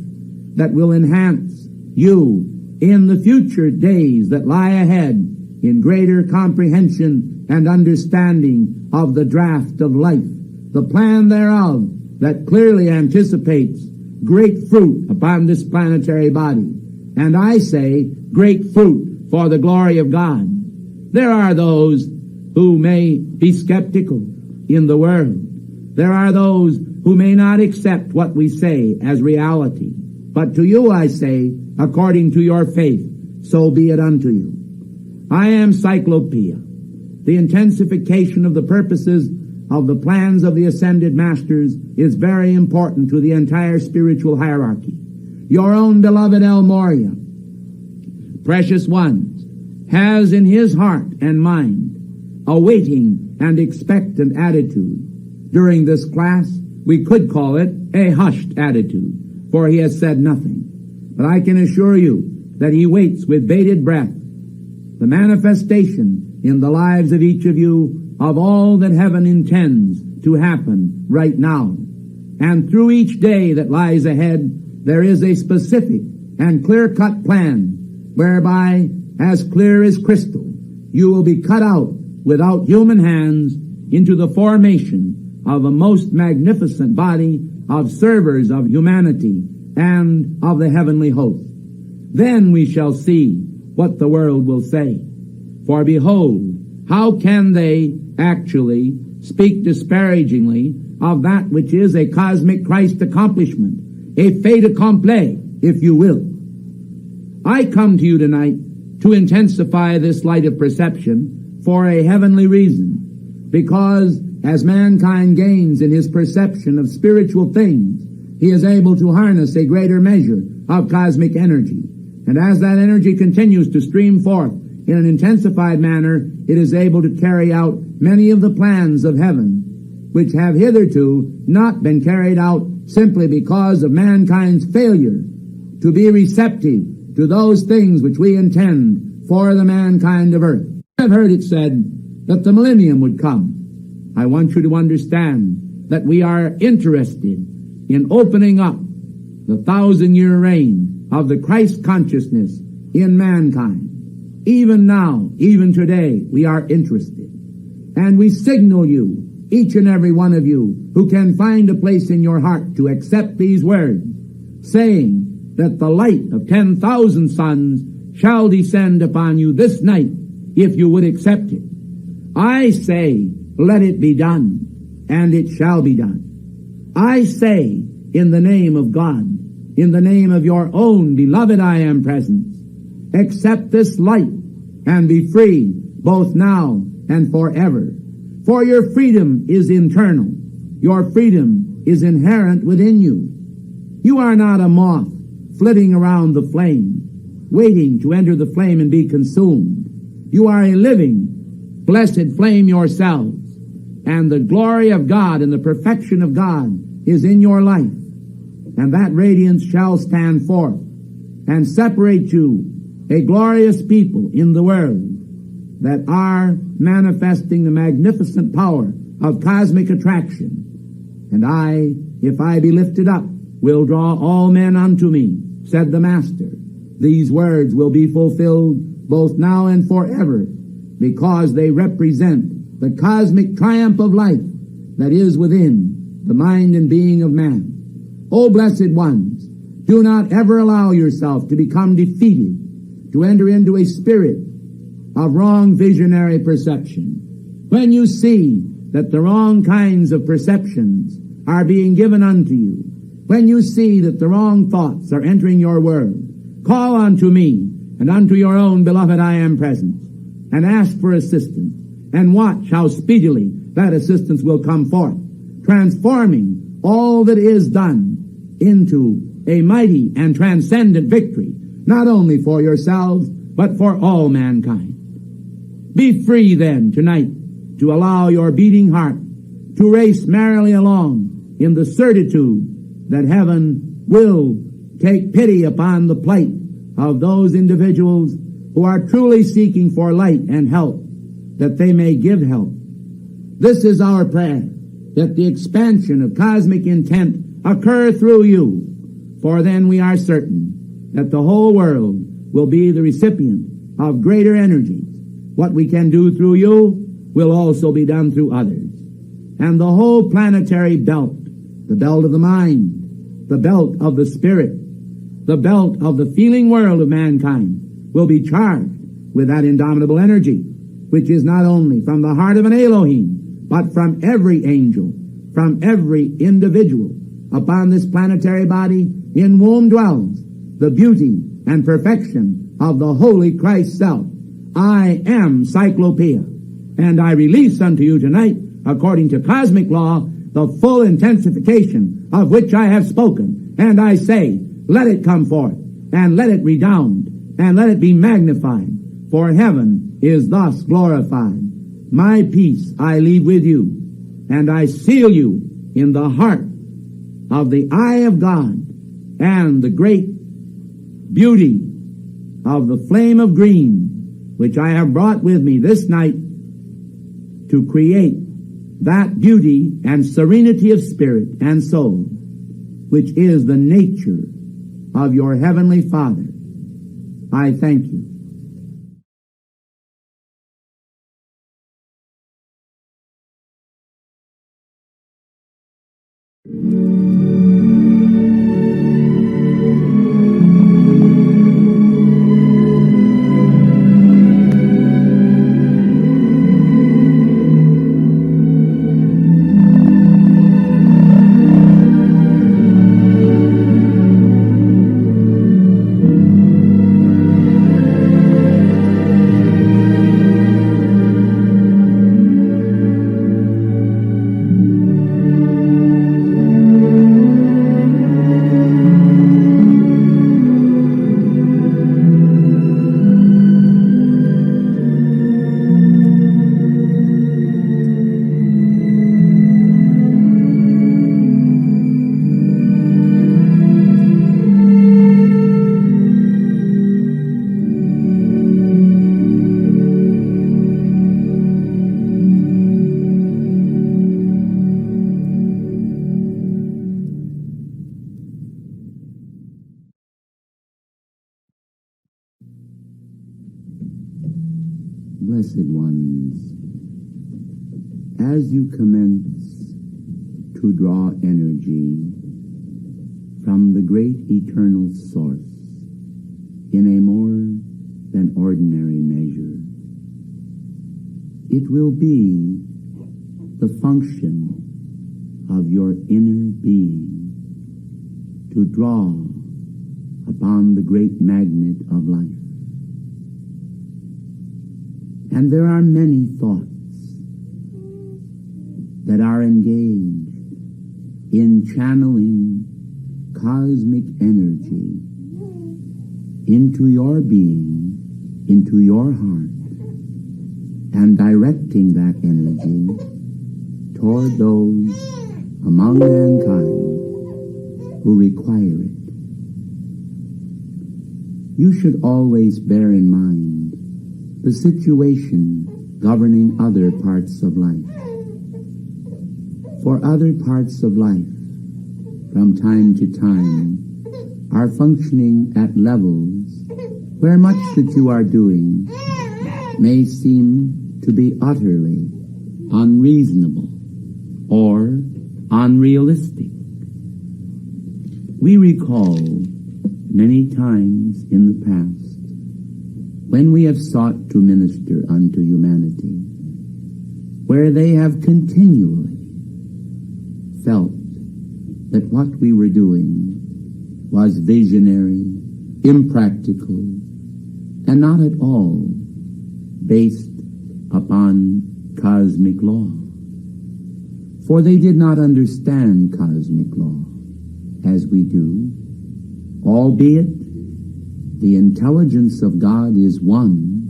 that will enhance you in the future days that lie ahead in greater comprehension and understanding of the draft of life, the plan thereof that clearly anticipates great fruit upon this planetary body. And I say great fruit for the glory of God. There are those who may be skeptical in the world. There are those who may not accept what we say as reality. But to you I say, according to your faith, so be it unto you. I am Cyclopeia. The intensification of the purposes of the plans of the ascended masters is very important to the entire spiritual hierarchy. Your own beloved El Moria, precious ones, has in his heart and mind a waiting and expectant attitude. During this class, we could call it a hushed attitude, for he has said nothing. But I can assure you that he waits with bated breath the manifestation in the lives of each of you of all that heaven intends to happen right now. And through each day that lies ahead, there is a specific and clear-cut plan whereby, as clear as crystal, you will be cut out without human hands into the formation of a most magnificent body of servers of humanity and of the heavenly host. Then we shall see what the world will say. For behold, how can they actually speak disparagingly of that which is a cosmic Christ accomplishment, a fait accompli, if you will. I come to you tonight to intensify this light of perception for a heavenly reason, because as mankind gains in his perception of spiritual things, he is able to harness a greater measure of cosmic energy. And as that energy continues to stream forth in an intensified manner, it is able to carry out many of the plans of heaven, which have hitherto not been carried out simply because of mankind's failure to be receptive to those things which we intend for the mankind of earth. I've heard it said that the millennium would come. I want you to understand that we are interested in opening up the 1,000-year reign of the Christ consciousness in mankind. Even now, even today, we are interested. And we signal you, each and every one of you, who can find a place in your heart to accept these words, saying that the light of 10,000 suns shall descend upon you this night, if you would accept it. I say, let it be done, and it shall be done. I say, in the name of God, in the name of your own beloved I Am Presence, accept this light and be free both now and forever. For your freedom is internal. Your freedom is inherent within you. You are not a moth flitting around the flame, waiting to enter the flame and be consumed. You are a living, blessed flame yourselves, and the glory of God and the perfection of God is in your life. And that radiance shall stand forth and separate you, a glorious people in the world that are manifesting the magnificent power of cosmic attraction. And I, if I be lifted up, will draw all men unto me, said the Master. These words will be fulfilled both now and forever, because they represent the cosmic triumph of life that is within the mind and being of man. O blessed ones, do not ever allow yourself to become defeated, to enter into a spirit of wrong visionary perception. When you see that the wrong kinds of perceptions are being given unto you, when you see that the wrong thoughts are entering your world, call unto me and unto your own beloved I Am Presence, and ask for assistance, and watch how speedily that assistance will come forth, transforming all that is done into a mighty and transcendent victory, not only for yourselves, but for all mankind. Be free then tonight to allow your beating heart to race merrily along in the certitude that heaven will take pity upon the plight of those individuals who are truly seeking for light and help that they may give help. This is our prayer, that the expansion of cosmic intent occur through you, for then we are certain that the whole world will be the recipient of greater energies. What we can do through you will also be done through others. And the whole planetary belt, the belt of the mind, the belt of the spirit, the belt of the feeling world of mankind, will be charged with that indomitable energy, which is not only from the heart of an Elohim, but from every angel, from every individual. Upon this planetary body, in whom dwells the beauty and perfection of the Holy Christ self. I am Cyclopea, and I release unto you tonight, according to cosmic law, the full intensification of which I have spoken. And I say, let it come forth, and let it redound, and let it be magnified, for heaven is thus glorified. My peace I leave with you, and I seal you in the heart of the eye of God, and the great beauty of the flame of green, which I have brought with me this night to create that beauty and serenity of spirit and soul, which is the nature of your heavenly Father. I thank you. Blessed ones, as you commence to draw energy from the great eternal source in a more than ordinary measure, it will be the function of your inner being to draw upon the great magnet of life. And there are many thoughts that are engaged in channeling cosmic energy into your being, into your heart, and directing that energy toward those among mankind who require it. You should always bear in mind the situation governing other parts of life. For other parts of life, from time to time, are functioning at levels where much that you are doing may seem to be utterly unreasonable or unrealistic. We recall many times in the past when we have sought to minister unto humanity, where they have continually felt that what we were doing was visionary, impractical, and not at all based upon cosmic law. For they did not understand cosmic law as we do, albeit the intelligence of God is one.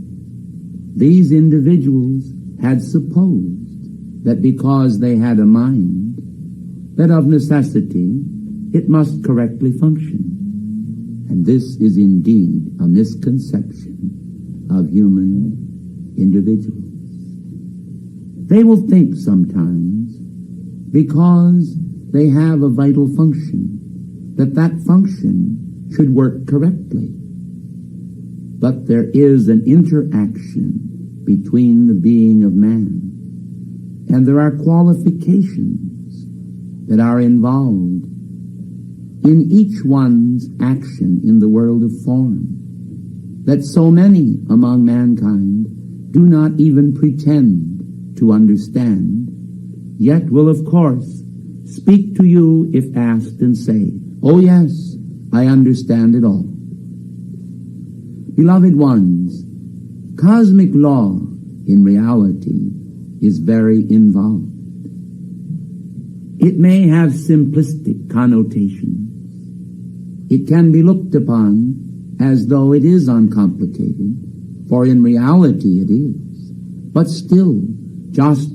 These individuals had supposed that because they had a mind, that of necessity it must correctly function. And this is indeed a misconception of human individuals. They will think sometimes, because they have a vital function, that function should work correctly. But there is an interaction between the being of man, and there are qualifications that are involved in each one's action in the world of form, that so many among mankind do not even pretend to understand, yet will of course speak to you if asked and say, "Oh yes, I understand it all." Beloved ones, cosmic law in reality is very involved. It may have simplistic connotations. It can be looked upon as though it is uncomplicated, for in reality it is. But still, just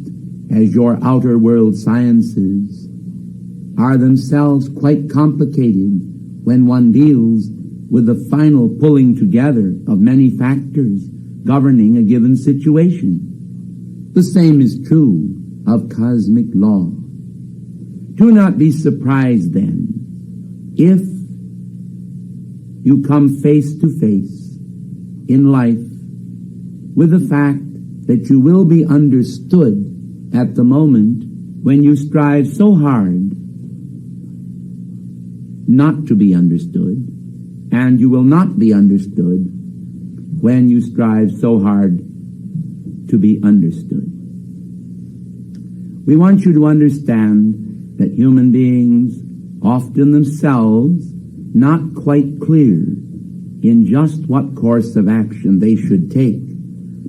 as your outer world sciences are themselves quite complicated when one deals with the final pulling together of many factors governing a given situation, the same is true of cosmic law. Do not be surprised then if you come face to face in life with the fact that you will be understood at the moment when you strive so hard not to be understood, and you will not be understood when you strive so hard to be understood. We want you to understand that human beings, often themselves not quite clear in just what course of action they should take,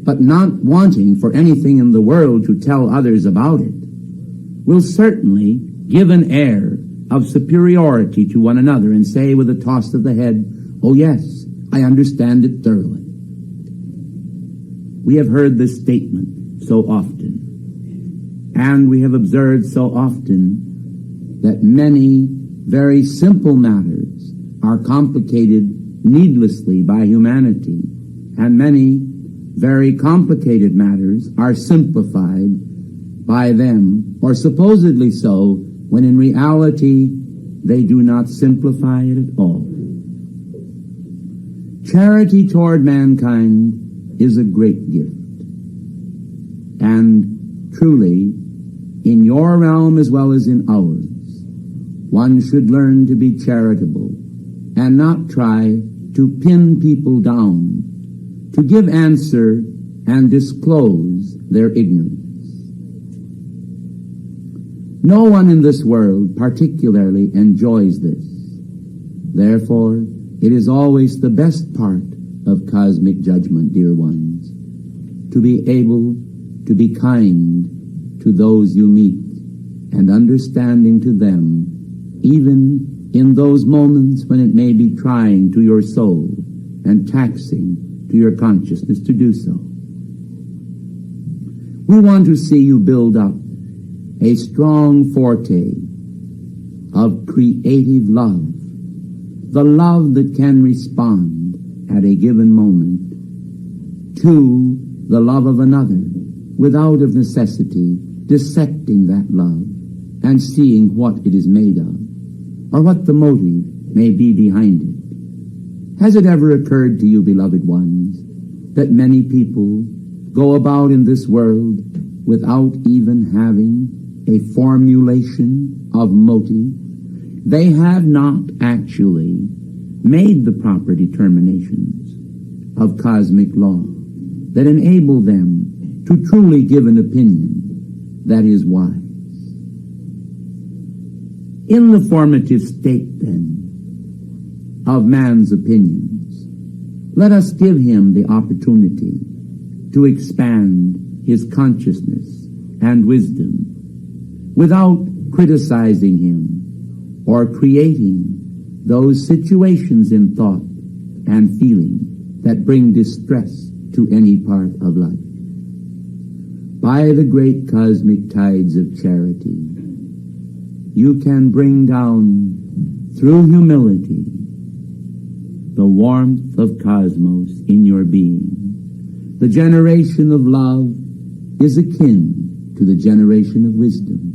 but not wanting for anything in the world to tell others about it, will certainly give an air of superiority to one another and say with a toss of the head, "Oh yes, I understand it thoroughly." We have heard this statement so often, and we have observed so often that many very simple matters are complicated needlessly by humanity, and many very complicated matters are simplified by them, or supposedly so, when in reality they do not simplify it at all. Charity toward mankind is a great gift. And truly, in your realm as well as in ours, one should learn to be charitable and not try to pin people down, to give answer and disclose their ignorance. No one in this world particularly enjoys this. Therefore, it is always the best part of cosmic judgment, dear ones, to be able to be kind to those you meet and understanding to them, even in those moments when it may be trying to your soul and taxing to your consciousness to do so. We want to see you build up a strong forte of creative love, the love that can respond at a given moment to the love of another without of necessity dissecting that love and seeing what it is made of or what the motive may be behind it. Has it ever occurred to you, beloved ones, that many people go about in this world without even having a formulation of motive? They have not actually made the proper determinations of cosmic law that enable them to truly give an opinion that is wise. In the formative state, then, of man's opinions, let us give him the opportunity to expand his consciousness and wisdom without criticizing him or creating those situations in thought and feeling that bring distress to any part of life. By the great cosmic tides of charity, you can bring down, through humility, the warmth of cosmos in your being. The generation of love is akin to the generation of wisdom.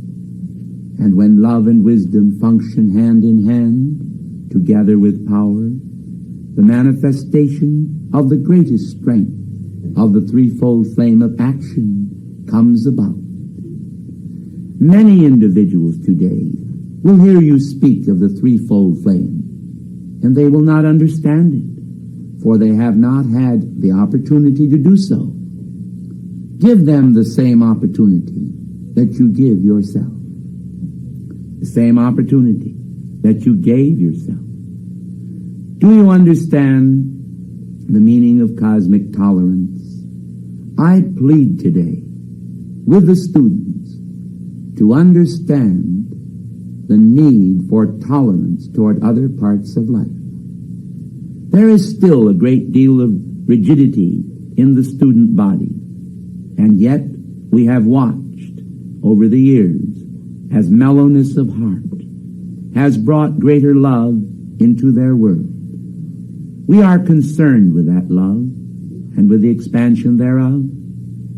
And when love and wisdom function hand in hand, together with power, the manifestation of the greatest strength of the threefold flame of action comes about. Many individuals today will hear you speak of the threefold flame, and they will not understand it, for they have not had the opportunity to do so. Give them the same opportunity that you give yourself. The same opportunity that you gave yourself. Do you understand the meaning of cosmic tolerance? I plead today with the students to understand the need for tolerance toward other parts of life. There is still a great deal of rigidity in the student body, and yet we have watched over the years as mellowness of heart has brought greater love into their world. We are concerned with that love and with the expansion thereof,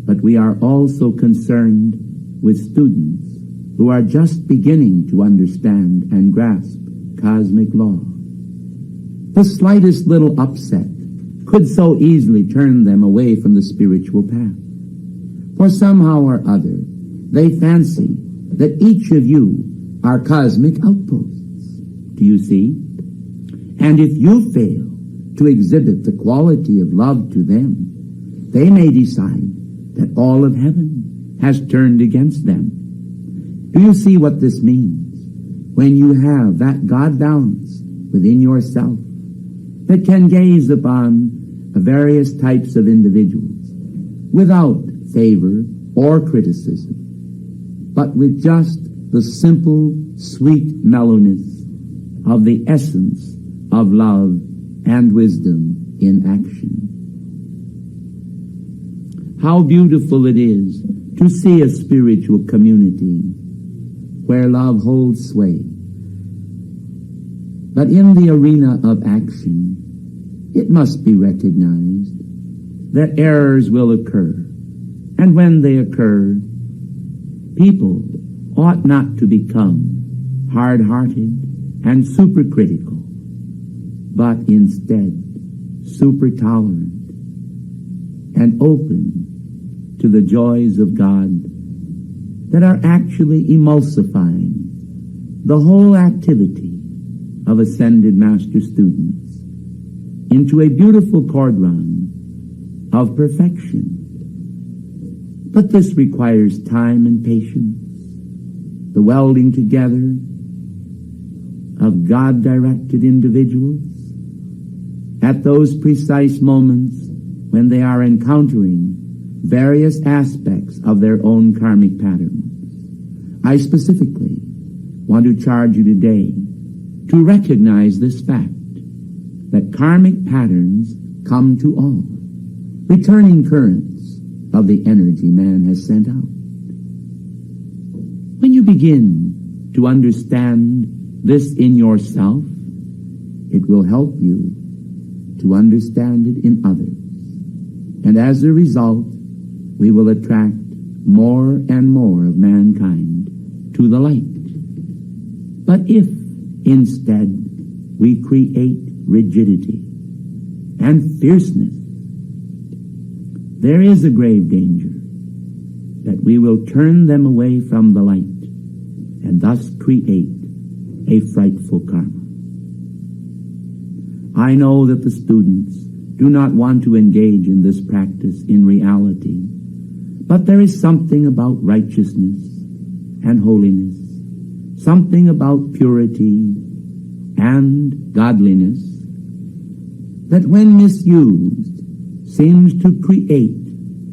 but we are also concerned with students who are just beginning to understand and grasp cosmic law. The slightest little upset could so easily turn them away from the spiritual path. For somehow or other, they fancy that each of you are cosmic outposts. Do you see? And if you fail to exhibit the quality of love to them, they may decide that all of heaven has turned against them. Do you see what this means? When you have that God balance within yourself that can gaze upon the various types of individuals without favor or criticism, but with just the simple, sweet mellowness of the essence of love and wisdom in action. How beautiful it is to see a spiritual community where love holds sway. But in the arena of action, it must be recognized that errors will occur. And when they occur, people ought not to become hard-hearted and super-critical, but instead super-tolerant and open to the joys of God that are actually emulsifying the whole activity of ascended master students into a beautiful cordon of perfection. But this requires time and patience, the welding together of God-directed individuals at those precise moments when they are encountering various aspects of their own karmic patterns. I specifically want to charge you today to recognize this fact, that karmic patterns come to all, returning currents of the energy man has sent out. When you begin to understand this in yourself, it will help you to understand it in others. And as a result, we will attract more and more of mankind to the light. But if instead we create rigidity and fierceness, there is a grave danger that we will turn them away from the light and thus create a frightful karma. I know that the students do not want to engage in this practice in reality, but there is something about righteousness and holiness, something about purity and godliness that when misused seems to create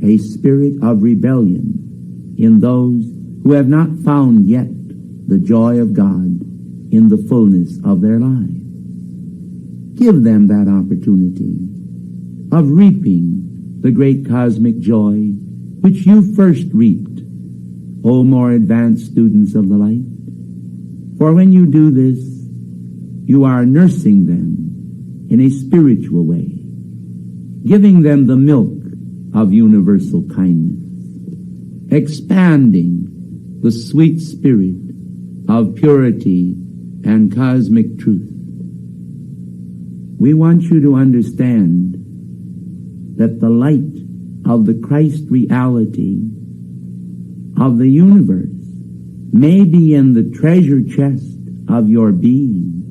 a spirit of rebellion in those who have not found yet the joy of God in the fullness of their lives. Give them that opportunity of reaping the great cosmic joy which you first reaped, O more advanced students of the light. For when you do this, you are nursing them in a spiritual way, giving them the milk of universal kindness. expanding the sweet spirit of purity and cosmic truth. We want you to understand that the light of the Christ reality of the universe may be in the treasure chest of your being,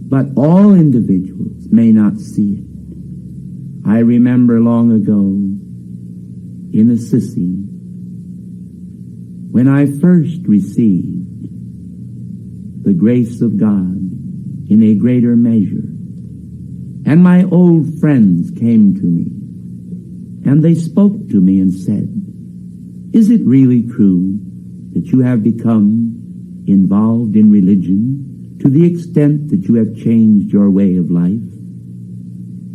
but all individuals may not see it. I remember long ago in Assisi, when I first received the grace of God in a greater measure, and my old friends came to me, and they spoke to me and said, "Is it really true that you have become involved in religion to the extent that you have changed your way of life?"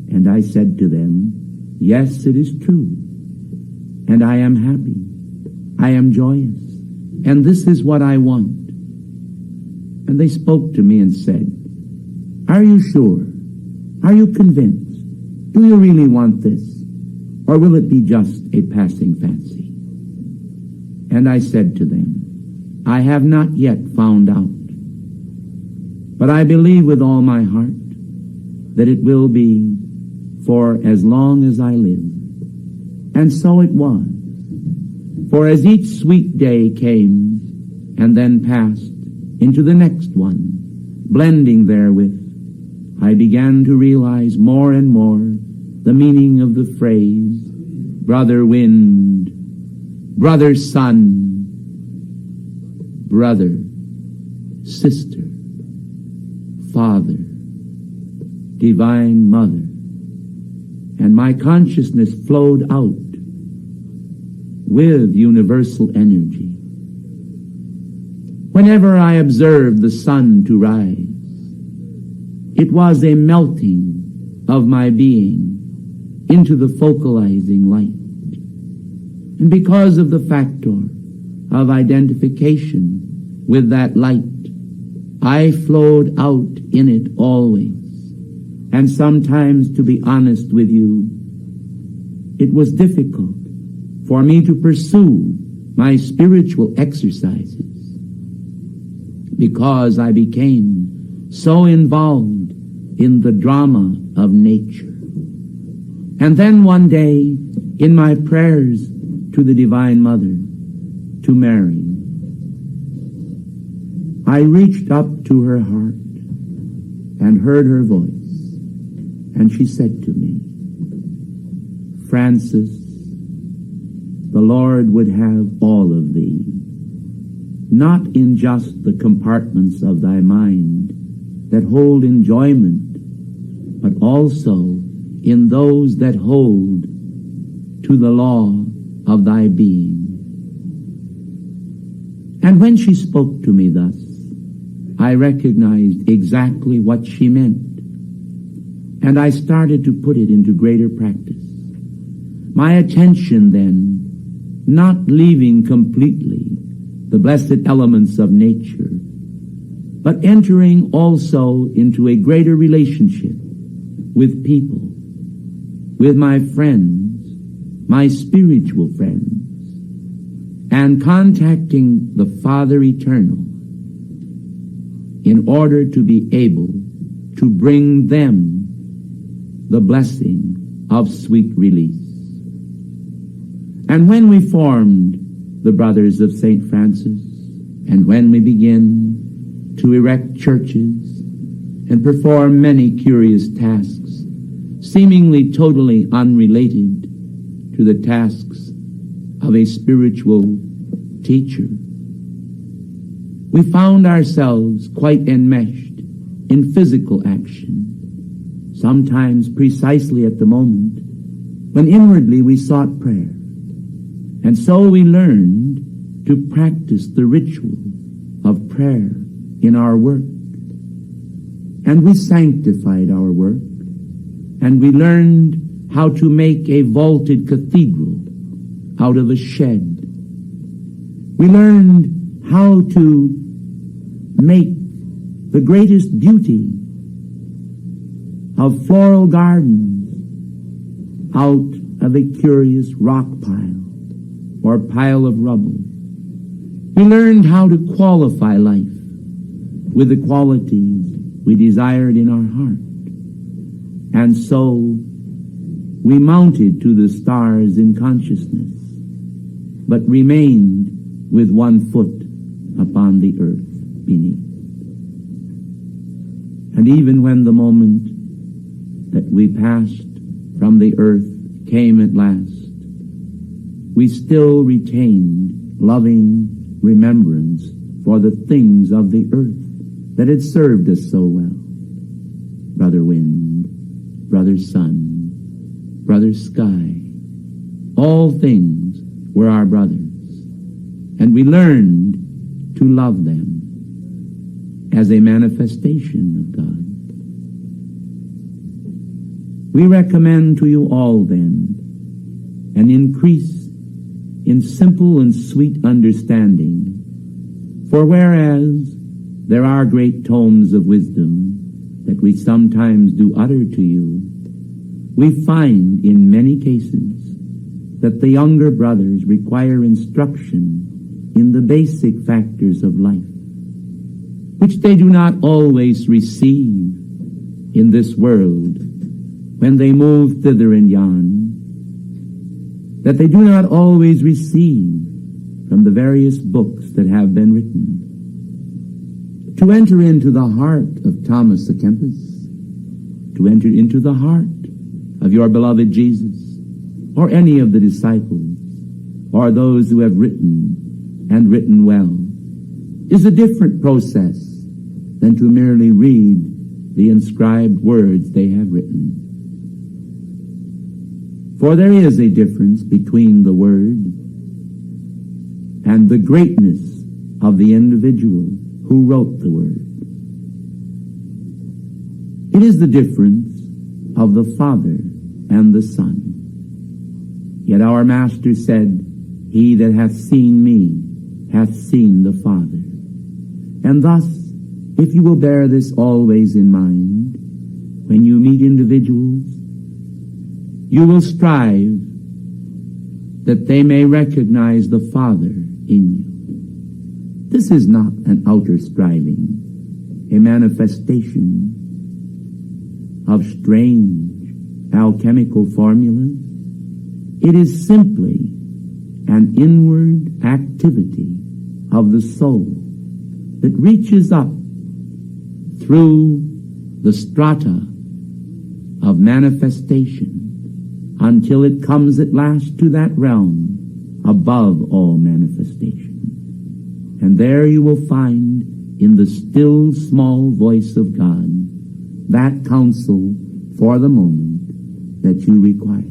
And I said to them, "Yes, it is true. And I am happy. I am joyous. And this is what I want." And they spoke to me and said, "Are you sure? Are you convinced? Do you really want this? Or will it be just a passing fancy?" And I said to them, "I have not yet found out. But I believe with all my heart that it will be for as long as I live." And so it was. For as each sweet day came and then passed into the next one, blending therewith, I began to realize more and more the meaning of the phrase, brother wind, brother sun, brother, sister, father, divine mother. And my consciousness flowed out with universal energy. Whenever I observed the sun to rise, it was a melting of my being into the focalizing light. And because of the factor of identification with that light, I flowed out in it always. And sometimes, to be honest with you, it was difficult for me to pursue my spiritual exercises because I became so involved in the drama of nature. And then one day, in my prayers to the Divine Mother, to Mary, I reached up to her heart and heard her voice. And she said to me, "Francis, the Lord would have all of thee, not in just the compartments of thy mind that hold enjoyment, but also in those that hold to the law of thy being." And when she spoke to me thus, I recognized exactly what she meant. And I started to put it into greater practice. My attention then, not leaving completely the blessed elements of nature, but entering also into a greater relationship with people, with my friends, my spiritual friends, and contacting the Father Eternal in order to be able to bring them the blessing of sweet release. And when we formed the Brothers of St. Francis, and when we begin to erect churches and perform many curious tasks, seemingly totally unrelated to the tasks of a spiritual teacher, we found ourselves quite enmeshed in physical action, sometimes precisely at the moment when inwardly we sought prayer. And so we learned to practice the ritual of prayer in our work. And we sanctified our work, and we learned how to make a vaulted cathedral out of a shed. We learned how to make the greatest beauty of floral gardens out of a curious rock pile. or pile of rubble. We learned how to qualify life with the qualities we desired in our heart. And so we mounted to the stars in consciousness, but remained with one foot upon the earth beneath. And even when the moment that we passed from the earth came at last, we still retained loving remembrance for the things of the earth that had served us so well. Brother wind, brother sun, brother sky, all things were our brothers, and we learned to love them as a manifestation of God. We recommend to you all then an increase in simple and sweet understanding, for whereas there are great tomes of wisdom that we sometimes do utter to you, we find in many cases that the younger brothers require instruction in the basic factors of life, which they do not always receive in this world when they move thither and yon, that they do not always receive from the various books that have been written. To enter into the heart of Thomas à Kempis, to enter into the heart of your beloved Jesus, or any of the disciples, or those who have written and written well, is a different process than to merely read the inscribed words they have written. For there is a difference between the word and the greatness of the individual who wrote the word. It is the difference of the Father and the Son. Yet our Master said, "He that hath seen me hath seen the Father." And thus, if you will bear this always in mind, when you meet individuals, you will strive that they may recognize the Father in you. This is not an outer striving, a manifestation of strange alchemical formulas. It is simply an inward activity of the soul that reaches up through the strata of manifestation until it comes at last to that realm above all manifestation. And there you will find in the still small voice of God that counsel for the moment that you require.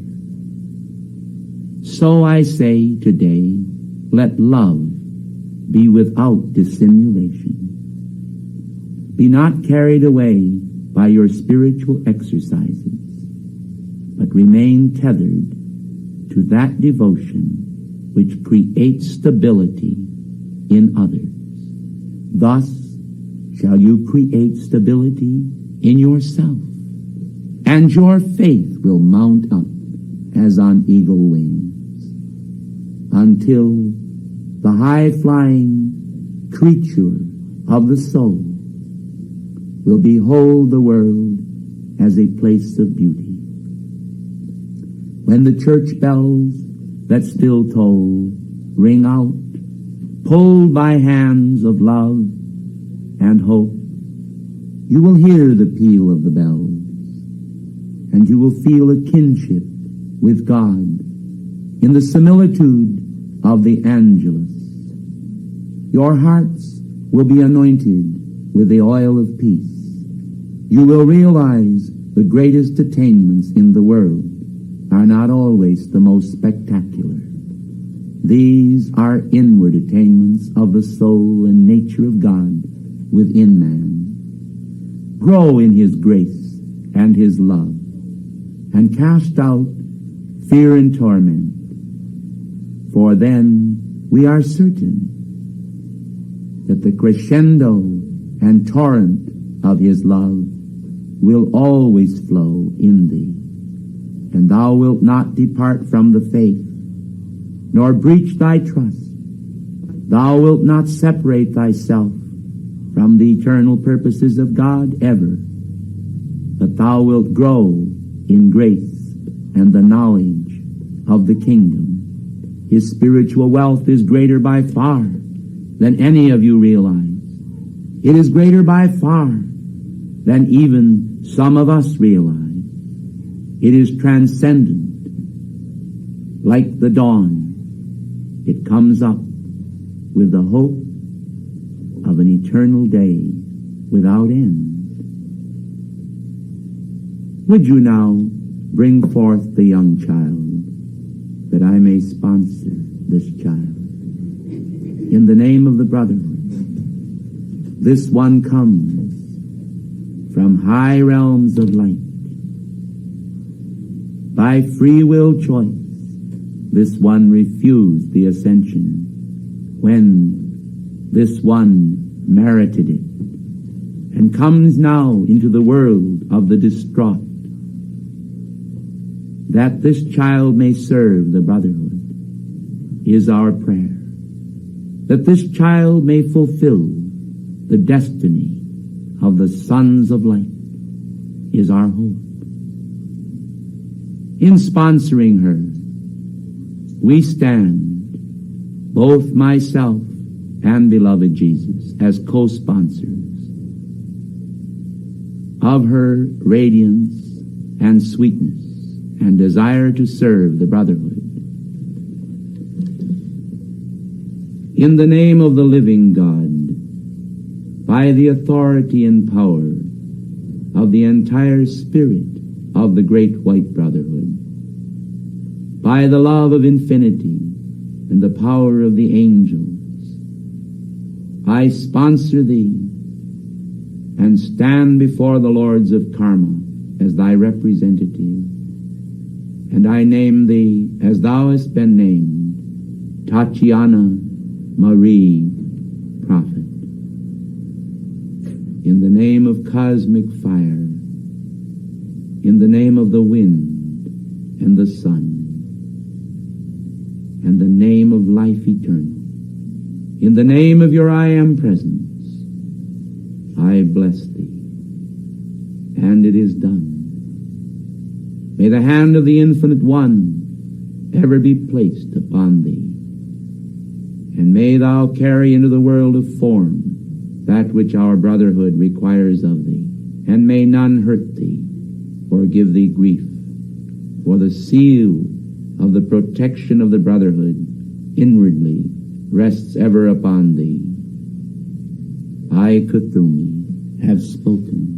So I say today, let love be without dissimulation. Be not carried away by your spiritual exercises, but remain tethered to that devotion which creates stability in others. Thus shall you create stability in yourself, and your faith will mount up as on eagle wings, until the high-flying creature of the soul will behold the world as a place of beauty. When the church bells that still toll ring out, pulled by hands of love and hope, you will hear the peal of the bells, and you will feel a kinship with God in the similitude of the Angelus. Your hearts will be anointed with the oil of peace. You will realize the greatest attainments in the world are not always the most spectacular. These are inward attainments of the soul and nature of God within man. Grow in his grace and his love, and cast out fear and torment. For then we are certain that the crescendo and torrent of his love will always flow in thee, and thou wilt not depart from the faith, nor breach thy trust. Thou wilt not separate thyself from the eternal purposes of God ever, but thou wilt grow in grace and the knowledge of the kingdom. His spiritual wealth is greater by far than any of you realize. It is greater by far than even some of us realize. It is transcendent. Like the dawn, it comes up with the hope of an eternal day without end. Would you now bring forth the young child, that I may sponsor this child? In the name of the brotherhood, this one comes from high realms of light. By free will choice, this one refused the ascension when this one merited it, and comes now into the world of the distraught, that this child may serve the brotherhood is our prayer. That this child may fulfill the destiny of the sons of light is our hope. In sponsoring her, we stand, both myself and beloved Jesus, as co-sponsors of her radiance and sweetness and desire to serve the brotherhood. In the name of the living God, by the authority and power of the entire spirit of the great white brotherhood, by the love of infinity and the power of the angels, I sponsor thee and stand before the lords of karma as thy representative, and I name thee as thou hast been named, Tatiana Marie Prophet. In the name of cosmic fire, in the name of the wind and the sun, and the name of life eternal, in the name of your I am presence, I bless thee. And it is done. May the hand of the Infinite One ever be placed upon thee, and may thou carry into the world of form that which our brotherhood requires of thee, and may none hurt thee or give thee grief, for the seal of the protection of the brotherhood inwardly rests ever upon thee. I, Kuthumi, have spoken.